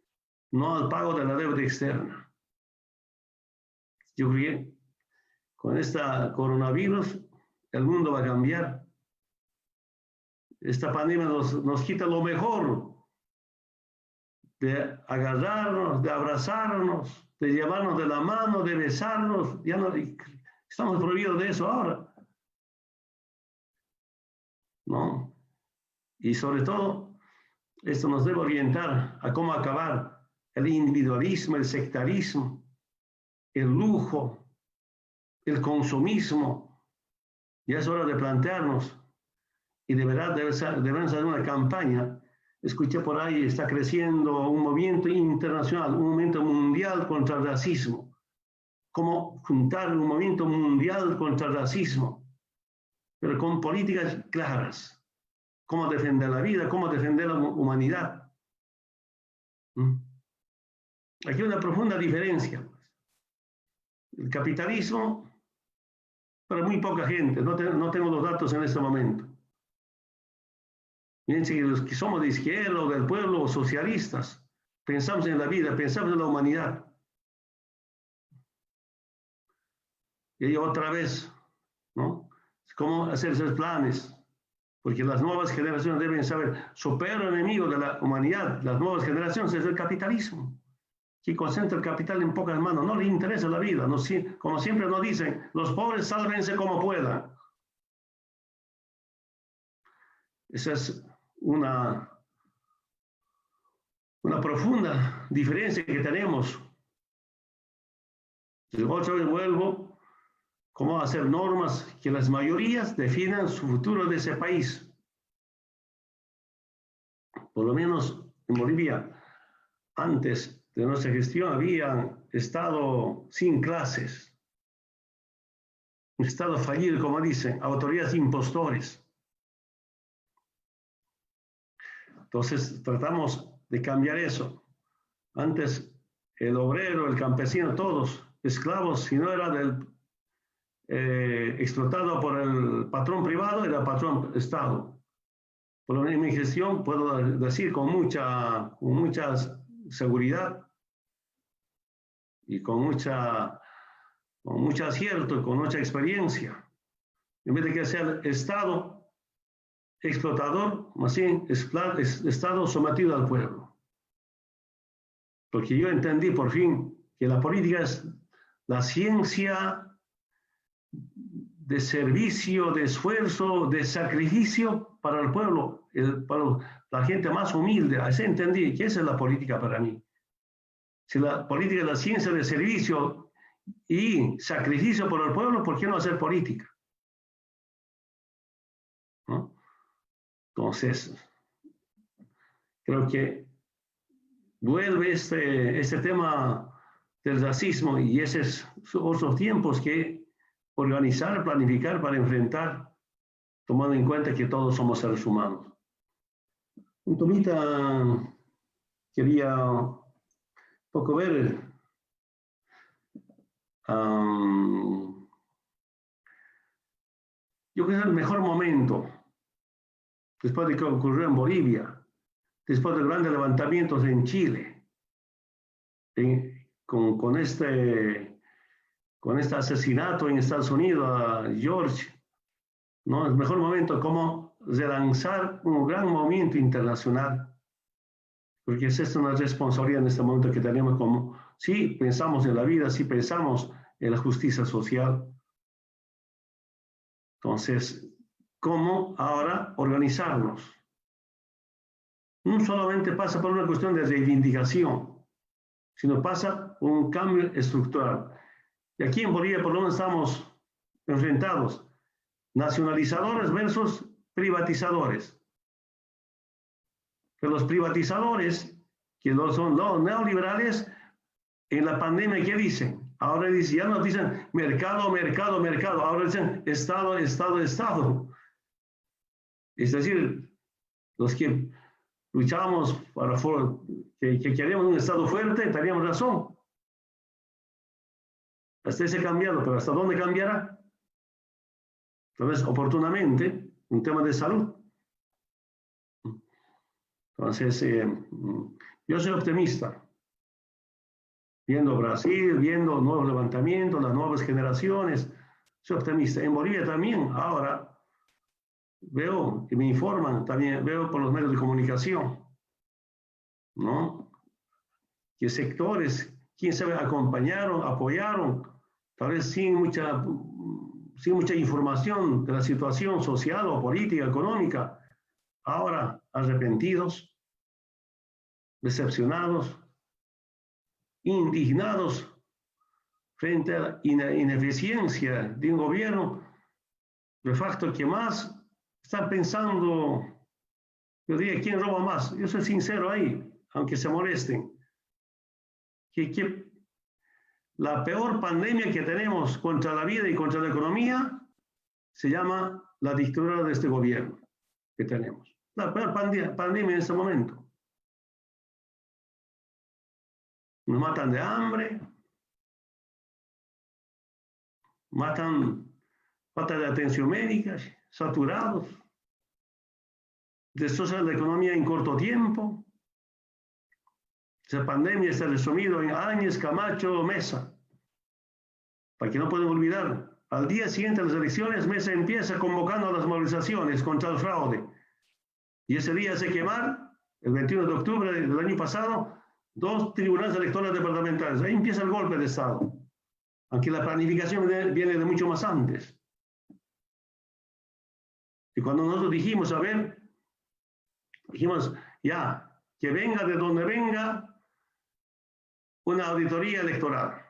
no al pago de la deuda externa. Yo creo que con esta coronavirus el mundo va a cambiar. Esta pandemia nos quita lo mejor de agarrarnos, de abrazarnos, de llevarnos de la mano, de besarnos, ya no, estamos prohibidos de eso ahora, ¿no? Y sobre todo, esto nos debe orientar a cómo acabar el individualismo, el sectarismo, el lujo, el consumismo. Ya es hora de plantearnos, y de verdad debemos hacer una campaña. Escuché por ahí, está creciendo un movimiento internacional, un movimiento mundial contra el racismo. Cómo juntar un movimiento mundial contra el racismo, pero con políticas claras. Cómo defender la vida, cómo defender la humanidad. Aquí hay una profunda diferencia. El capitalismo, para muy poca gente, no tengo los datos en este momento. Fíjense que los que somos de izquierda o del pueblo o socialistas, pensamos en la vida, pensamos en la humanidad. Y otra vez, ¿no? ¿Cómo hacer esos planes? Porque las nuevas generaciones deben saber, su peor enemigo de la humanidad, las nuevas generaciones, es el capitalismo, que concentra el capital en pocas manos, no le interesa la vida, no, como siempre nos dicen, los pobres sálvense como puedan. Esa es una profunda diferencia que tenemos. Entonces, otra vez vuelvo, cómo hacer normas que las mayorías definan su futuro de ese país. Por lo menos en Bolivia, antes de nuestra gestión, había Estado sin clases, un Estado fallido, como dicen, autoridades impostores. Entonces, tratamos de cambiar eso. Antes, el obrero, el campesino, todos esclavos, si no era explotado por el patrón privado, era patrón Estado. Por lo menos en mi gestión puedo decir con mucha seguridad y con mucho acierto, con mucha experiencia. En vez de que sea el Estado explotador, más bien Estado sometido al pueblo. Porque yo entendí por fin que la política es la ciencia de servicio, de esfuerzo, de sacrificio para el pueblo, para la gente más humilde. Así entendí que esa es la política para mí. Si la política es la ciencia de servicio y sacrificio por el pueblo, ¿por qué no hacer política? ¿No? Entonces, creo que vuelve este tema del racismo, y esos otros tiempos que organizar, planificar para enfrentar, tomando en cuenta que todos somos seres humanos. Un tomita quería un poco ver yo creo que es el mejor momento, después de que ocurrió en Bolivia, después de grandes levantamientos en Chile, con este asesinato en Estados Unidos a George, ¿no? Es el mejor momento como relanzar un gran movimiento internacional, porque es esta una responsabilidad en este momento que tenemos, como sí pensamos en la vida, sí pensamos en la justicia social. Entonces, ¿cómo ahora organizarnos? No solamente pasa por una cuestión de reivindicación, sino pasa por un cambio estructural. Y aquí en Bolivia por lo menos estamos enfrentados, nacionalizadores versus privatizadores. Pero los privatizadores, que no son los neoliberales, en la pandemia, ¿qué dicen? Ahora ya nos dicen mercado, mercado, mercado. Ahora dicen Estado, Estado, Estado. Es decir, los que luchamos para que queremos un Estado fuerte, teníamos razón. Hasta ese cambiado, pero ¿hasta dónde cambiará? Entonces, oportunamente, un tema de salud. Entonces, yo soy optimista. Viendo Brasil, viendo nuevos levantamientos, las nuevas generaciones, soy optimista. En Bolivia también, ahora, veo que me informan, también veo por los medios de comunicación, ¿no? Que sectores quién sabe, acompañaron, apoyaron, tal vez sin mucha información de la situación social o política, económica, ahora arrepentidos, decepcionados, indignados frente a la ineficiencia de un gobierno, de facto que más están pensando, yo diría, ¿quién roba más? Yo soy sincero ahí, aunque se molesten. Que la peor pandemia que tenemos contra la vida y contra la economía se llama la dictadura de este gobierno que tenemos. La peor pandemia en este momento. Nos matan de hambre, matan falta de atención médica, saturados, destrozan la economía en corto tiempo. Esa pandemia está resumida en Áñez, Camacho, Mesa. Para que no puedan olvidar, al día siguiente de las elecciones, Mesa empieza convocando a las movilizaciones contra el fraude. Y ese día hace quemar, el 21 de octubre del año pasado, 2 tribunales electorales departamentales. Ahí empieza el golpe de Estado. Aunque la planificación viene de mucho más antes. Y cuando nosotros dijimos, a ver, dijimos, ya, que venga de donde venga una auditoría electoral.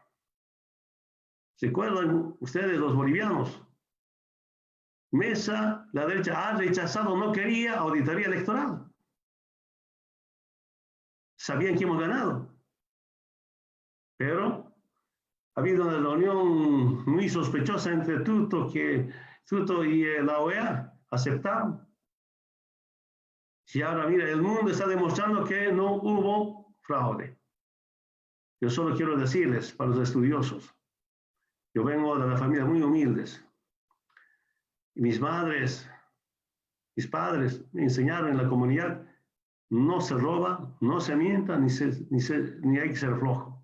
¿Se acuerdan ustedes, los bolivianos? Mesa, la derecha ha rechazado, no quería auditoría electoral. Sabían que hemos ganado. Pero ha habido una reunión muy sospechosa entre Tuto y la OEA. Aceptaron. Y ahora, mira, el mundo está demostrando que no hubo fraude. Yo solo quiero decirles, para los estudiosos, yo vengo de una familia muy humildes. Mis madres, mis padres me enseñaron en la comunidad, no se roba, no se mienta, ni hay que ser flojo.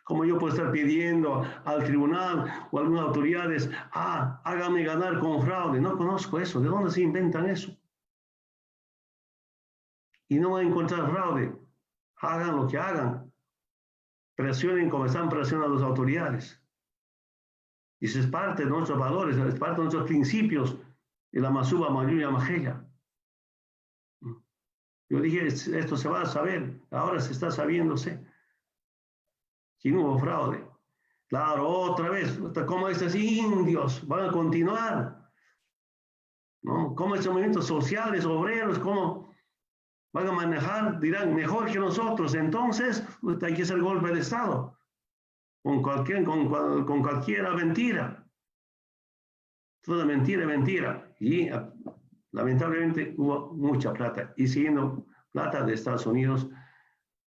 ¿Cómo yo puedo estar pidiendo al tribunal o a algunas autoridades, hágame ganar con fraude? No conozco eso. ¿De dónde se inventan eso? Y no van a encontrar fraude. Hagan lo que hagan. Presionen como están presionando las autoridades. Y eso es parte de nuestros valores, es parte de nuestros principios de la Masuba Mayuya Majeya. Yo dije, esto se va a saber, ahora se está sabiéndose. Si no hubo fraude. Claro, otra vez, como estos indios van a continuar, ¿no? Como estos movimientos sociales, obreros, cómo van a manejar, dirán, mejor que nosotros. Entonces, hay que hacer golpe de Estado. Con cualquier mentira. Toda mentira. Y lamentablemente hubo mucha plata. Y siguiendo plata de Estados Unidos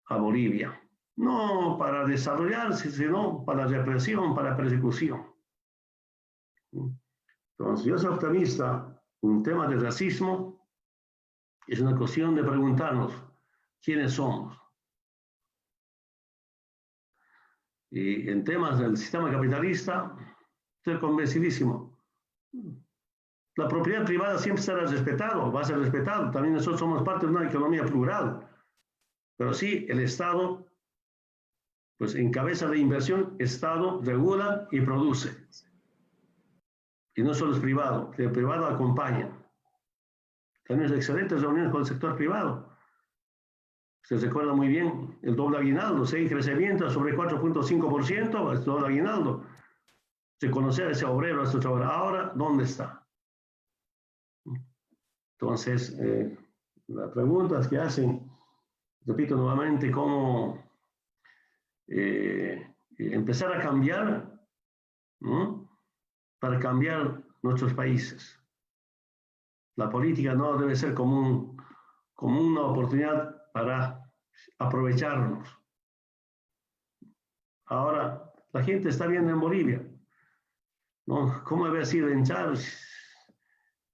a Bolivia. No para desarrollarse, sino para represión, para persecución. Entonces, yo soy optimista. Un tema de racismo es una cuestión de preguntarnos quiénes somos. Y en temas del sistema capitalista, estoy convencidísimo. La propiedad privada siempre será respetada, va a ser respetada. También nosotros somos parte de una economía plural. Pero sí, el Estado, pues en cabeza de inversión, Estado regula y produce. Y no solo es privado, el privado acompaña. Tenemos excelentes reuniones con el sector privado. Se recuerda muy bien el doble aguinaldo, sigue crecimiento sobre 4.5%, el doble aguinaldo. Reconocer a ese obrero, a ese trabajador. Ahora, ¿dónde está? Entonces, las preguntas que hacen, repito nuevamente, cómo empezar a cambiar, ¿no? Para cambiar nuestros países. La política no debe ser como una oportunidad para aprovecharnos. Ahora, la gente está viendo en Bolivia, ¿no? ¿Cómo había sido en Chávez?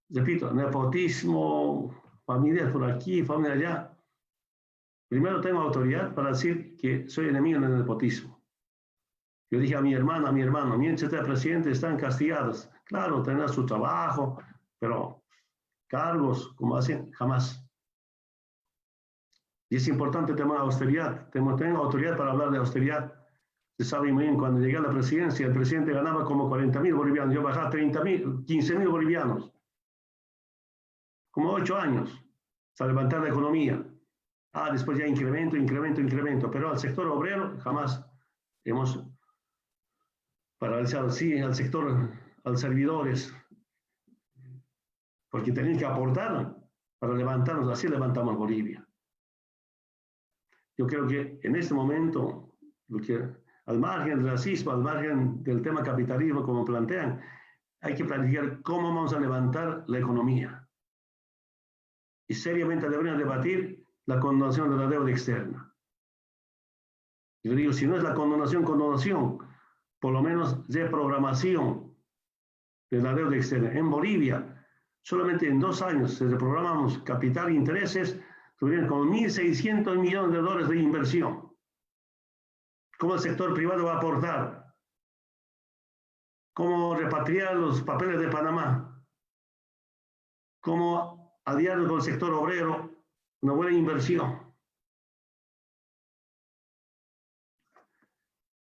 Repito, nepotismo, familia por aquí, familia allá. Primero tengo autoridad para decir que soy enemigo del nepotismo. Yo dije a mi hermano, mientras sea presidente están castigados. Claro, tendrá su trabajo, pero cargos, como hacen, jamás. Y es importante el tema de austeridad. Tengo autoridad para hablar de austeridad. Se sabe muy bien, cuando llegué a la presidencia, el presidente ganaba como 40.000 bolivianos. Yo bajaba 15.000 bolivianos. Como 8 años, para levantar la economía. Después ya incremento. Pero al sector obrero jamás hemos paralizado. Sí, al sector, a los servidores, porque tenían que aportar para levantarnos. Así levantamos Bolivia. Yo creo que en este momento, al margen del racismo, al margen del tema capitalismo, como plantean, hay que planificar cómo vamos a levantar la economía. Y seriamente deberían debatir la condonación de la deuda externa. Yo digo, si no es la condonación, por lo menos reprogramación de la deuda externa. En Bolivia, solamente en 2 años, si reprogramamos capital e intereses, tuvieron como $1.600 millones de inversión. ¿Cómo el sector privado va a aportar? ¿Cómo repatriar los papeles de Panamá? ¿Cómo aliar con el sector obrero una buena inversión?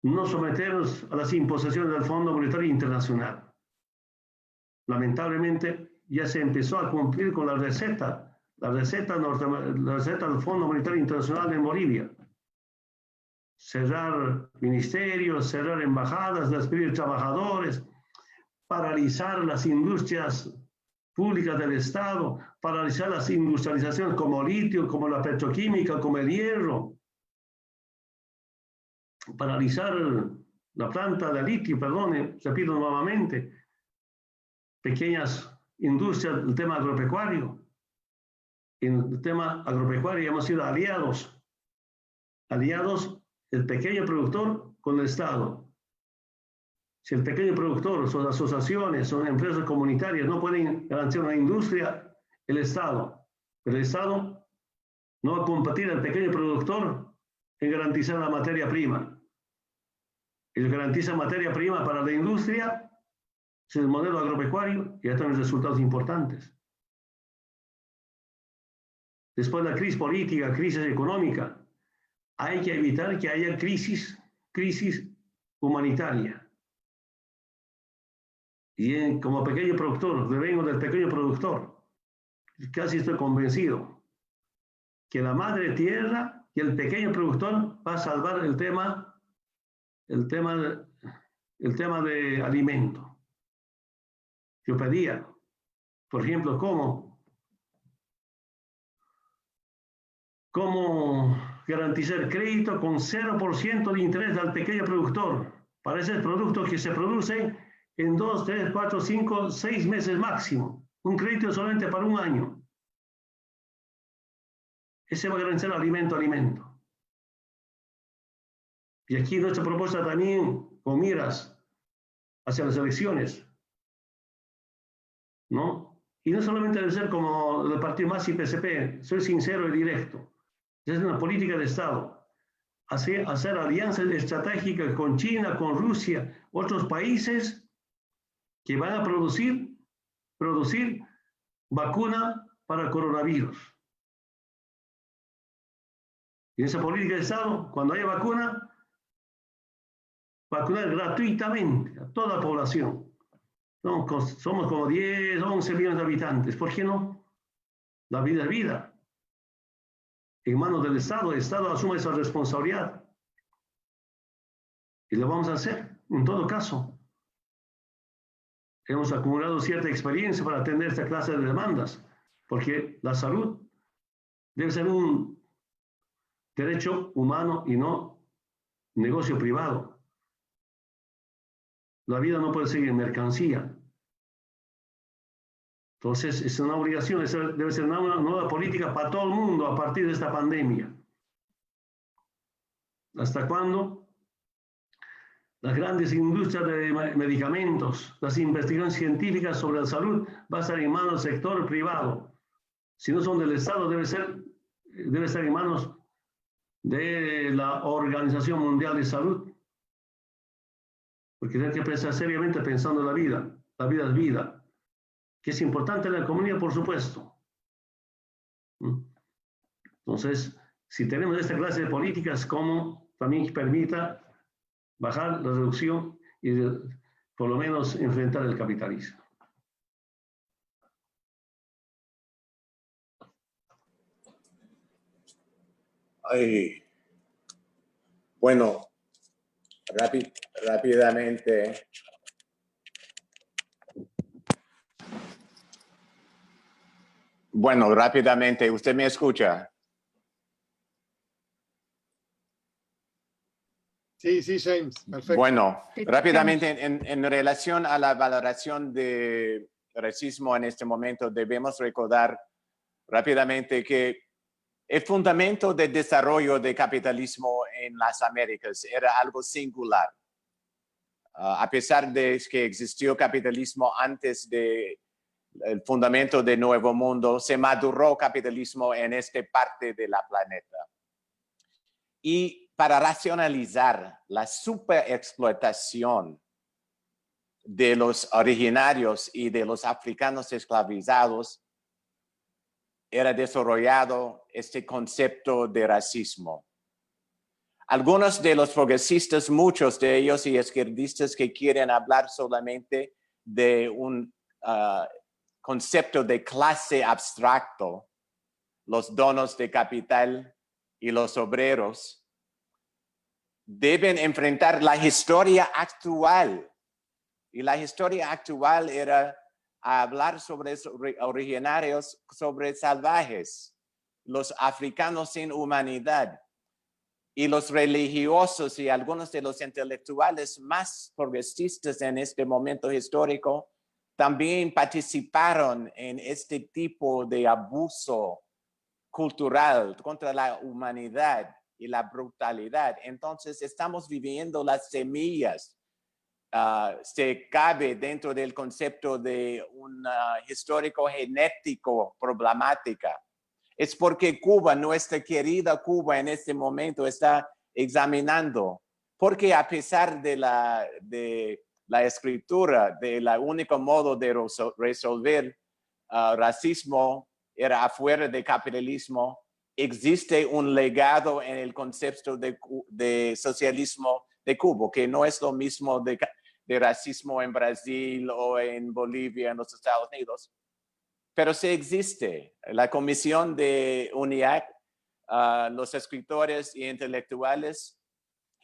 No someternos a las imposiciones del Fondo Monetario Internacional. Lamentablemente, ya se empezó a cumplir con la receta del Fondo Monetario Internacional en Bolivia. Cerrar ministerios, cerrar embajadas, despedir trabajadores, paralizar las industrias públicas del Estado, paralizar las industrializaciones como litio, como la petroquímica, como el hierro, paralizar la planta de litio, repito nuevamente, pequeñas industrias del tema agropecuario. En el tema agropecuario hemos sido aliados el pequeño productor con el Estado. Si el pequeño productor, son asociaciones, son empresas comunitarias, no pueden garantizar una industria, el Estado. Pero el Estado no va a competir al pequeño productor en garantizar la materia prima. Él garantiza materia prima para la industria, es el modelo agropecuario, y ya tienen resultados importantes. Después de la crisis política, crisis económica, hay que evitar que haya crisis humanitaria. Y como pequeño productor, vengo del pequeño productor, casi estoy convencido que la madre tierra y el pequeño productor va a salvar el tema de alimento. Yo pedía, por ejemplo, cómo garantizar crédito con 0% de interés al pequeño productor para esos productos que se producen en 2, 3, 4, 5, 6 meses máximo. Un crédito solamente para 1 año. Ese va a garantizar alimento. Y aquí nuestra propuesta también con miras hacia las elecciones, ¿no? Y no solamente debe ser como el partido MAS y PSP, soy sincero y directo. Es una política de Estado. Hacer alianzas estratégicas con China, con Rusia, otros países que van a producir vacuna para el coronavirus. Y en esa política de Estado, cuando haya vacuna, vacunar gratuitamente a toda la población. Somos como 10, 11 millones de habitantes. ¿Por qué no? La vida es vida. En manos del Estado, el Estado asume esa responsabilidad. Y lo vamos a hacer, en todo caso. Hemos acumulado cierta experiencia para atender esta clase de demandas, porque la salud debe ser un derecho humano y no negocio privado. La vida no puede ser mercancía. Entonces, es una obligación, debe ser una nueva política para todo el mundo a partir de esta pandemia. ¿Hasta cuándo? Las grandes industrias de medicamentos, las investigaciones científicas sobre la salud, va a estar en manos del sector privado. Si no son del Estado, debe estar en manos de la Organización Mundial de Salud. Porque hay que pensar seriamente pensando en la vida. La vida es vida. Que es importante en la comunidad, por supuesto. Entonces, si tenemos esta clase de políticas, como también permita bajar la reducción y por lo menos enfrentar el capitalismo. Ay, bueno, rápidamente. Bueno, rápidamente, ¿usted me escucha? Sí, sí, James, perfecto. Bueno, rápidamente, en relación a la valoración de racismo en este momento, debemos recordar rápidamente que el fundamento del desarrollo del capitalismo en las Américas era algo singular. A pesar de que existió capitalismo antes del fundamento del Nuevo Mundo, se maduró capitalismo en esta parte de la planeta. Y para racionalizar la superexplotación de los originarios y de los africanos esclavizados, era desarrollado este concepto de racismo. Algunos de los progresistas, muchos de ellos y izquierdistas que quieren hablar solamente de un concepto de clase abstracto, los donos de capital y los obreros, deben enfrentar la historia actual. Y la historia actual era hablar sobre originarios, sobre salvajes, los africanos sin humanidad. Y los religiosos y algunos de los intelectuales más progresistas en este momento histórico también participaron en este tipo de abuso cultural contra la humanidad y la brutalidad. Entonces estamos viviendo las semillas. Se cabe dentro del concepto de un histórico genético problemática. Es porque Cuba, nuestra querida Cuba en este momento está examinando, porque a pesar de la escritura, del único modo de resolver racismo era afuera del capitalismo, existe un legado en el concepto de socialismo de Cuba, que no es lo mismo de racismo en Brasil o en Bolivia, en los Estados Unidos. Pero sí existe. La comisión de UNIAC, los escritores y intelectuales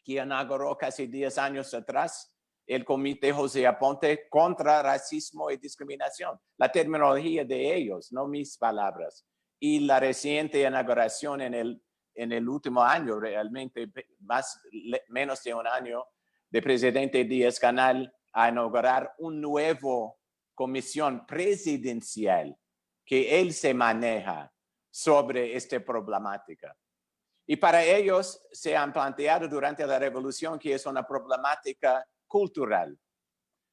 que inauguró casi 10 años atrás el Comité José Aponte contra Racismo y Discriminación. La terminología de ellos, no mis palabras. Y la reciente inauguración en el último año, realmente menos de un año, de presidente Díaz-Canel a inaugurar un nuevo comisión presidencial que él se maneja sobre esta problemática. Y para ellos se han planteado durante la revolución que es una problemática cultural.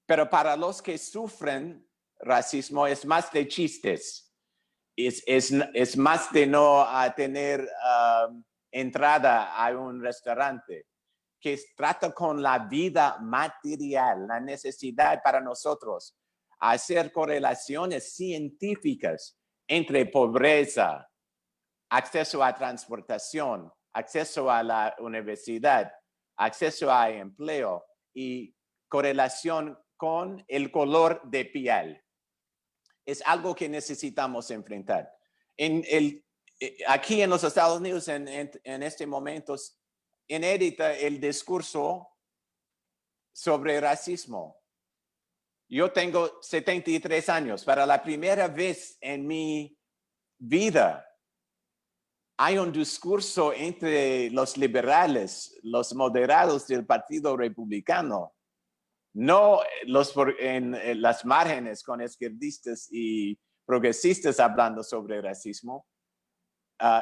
Pero para los que sufren racismo es más de chistes. Es más de no tener entrada a un restaurante, que trata con la vida material, la necesidad para nosotros hacer correlaciones científicas entre pobreza, acceso a transportación, acceso a la universidad, acceso a empleo y correlación con el color de piel. Es algo que necesitamos enfrentar. Aquí en los Estados Unidos, en este momento, inédita el discurso sobre racismo. Yo tengo 73 años. Para la primera vez en mi vida, hay un discurso entre los liberales, los moderados del Partido Republicano, no en las márgenes con izquierdistas y progresistas hablando sobre racismo.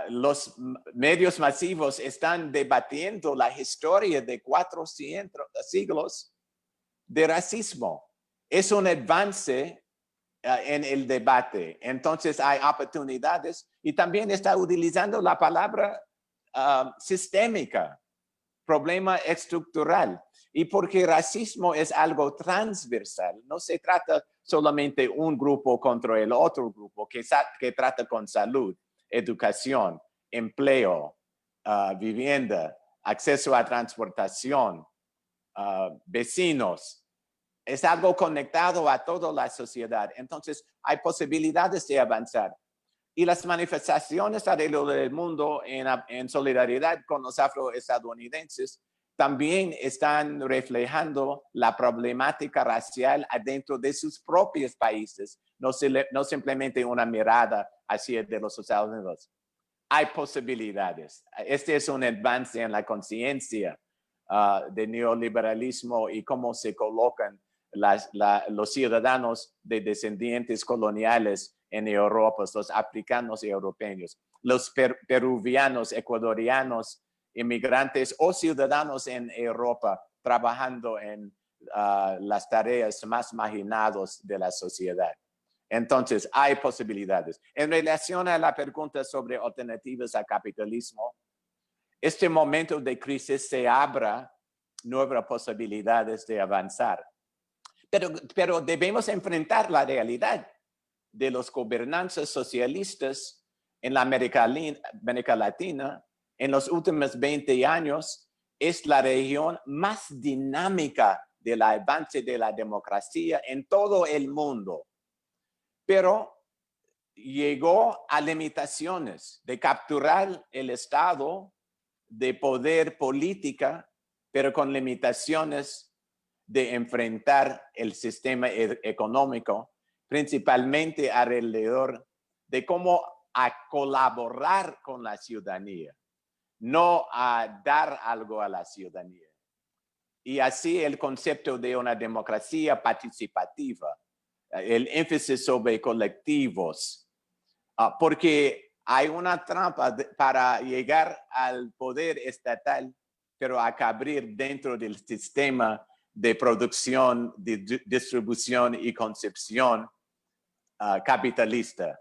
Los medios masivos están debatiendo la historia de 400 siglos de racismo. Es un avance en el debate. Entonces hay oportunidades y también está utilizando la palabra sistémica, problema estructural. Y porque racismo es algo transversal, no se trata solamente un grupo contra el otro grupo que trata con salud, educación, empleo, vivienda, acceso a transportación, vecinos. Es algo conectado a toda la sociedad. Entonces, hay posibilidades de avanzar. Y las manifestaciones alrededor del mundo en solidaridad con los afroestadounidenses también están reflejando la problemática racial adentro de sus propios países, no simplemente una mirada hacia de los Estados Unidos. Hay posibilidades. Este es un avance en la conciencia del neoliberalismo y cómo se colocan los ciudadanos de descendientes coloniales en Europa, los africanos y europeos, los peruvianos, ecuatorianos, inmigrantes o ciudadanos en Europa trabajando en las tareas más marginadas de la sociedad. Entonces, hay posibilidades. En relación a la pregunta sobre alternativas al capitalismo, este momento de crisis se abra nuevas posibilidades de avanzar. Pero debemos enfrentar la realidad de los gobernantes socialistas en la América Latina. En los últimos 20 años es la región más dinámica del avance de la democracia en todo el mundo. Pero llegó a limitaciones de capturar el Estado de poder política, pero con limitaciones de enfrentar el sistema económico, principalmente alrededor de cómo a colaborar con la ciudadanía, no a dar algo a la ciudadanía. Y así el concepto de una democracia participativa, el énfasis sobre colectivos, porque hay una trampa para llegar al poder estatal, pero a cabrir dentro del sistema de producción, de distribución y concepción capitalista.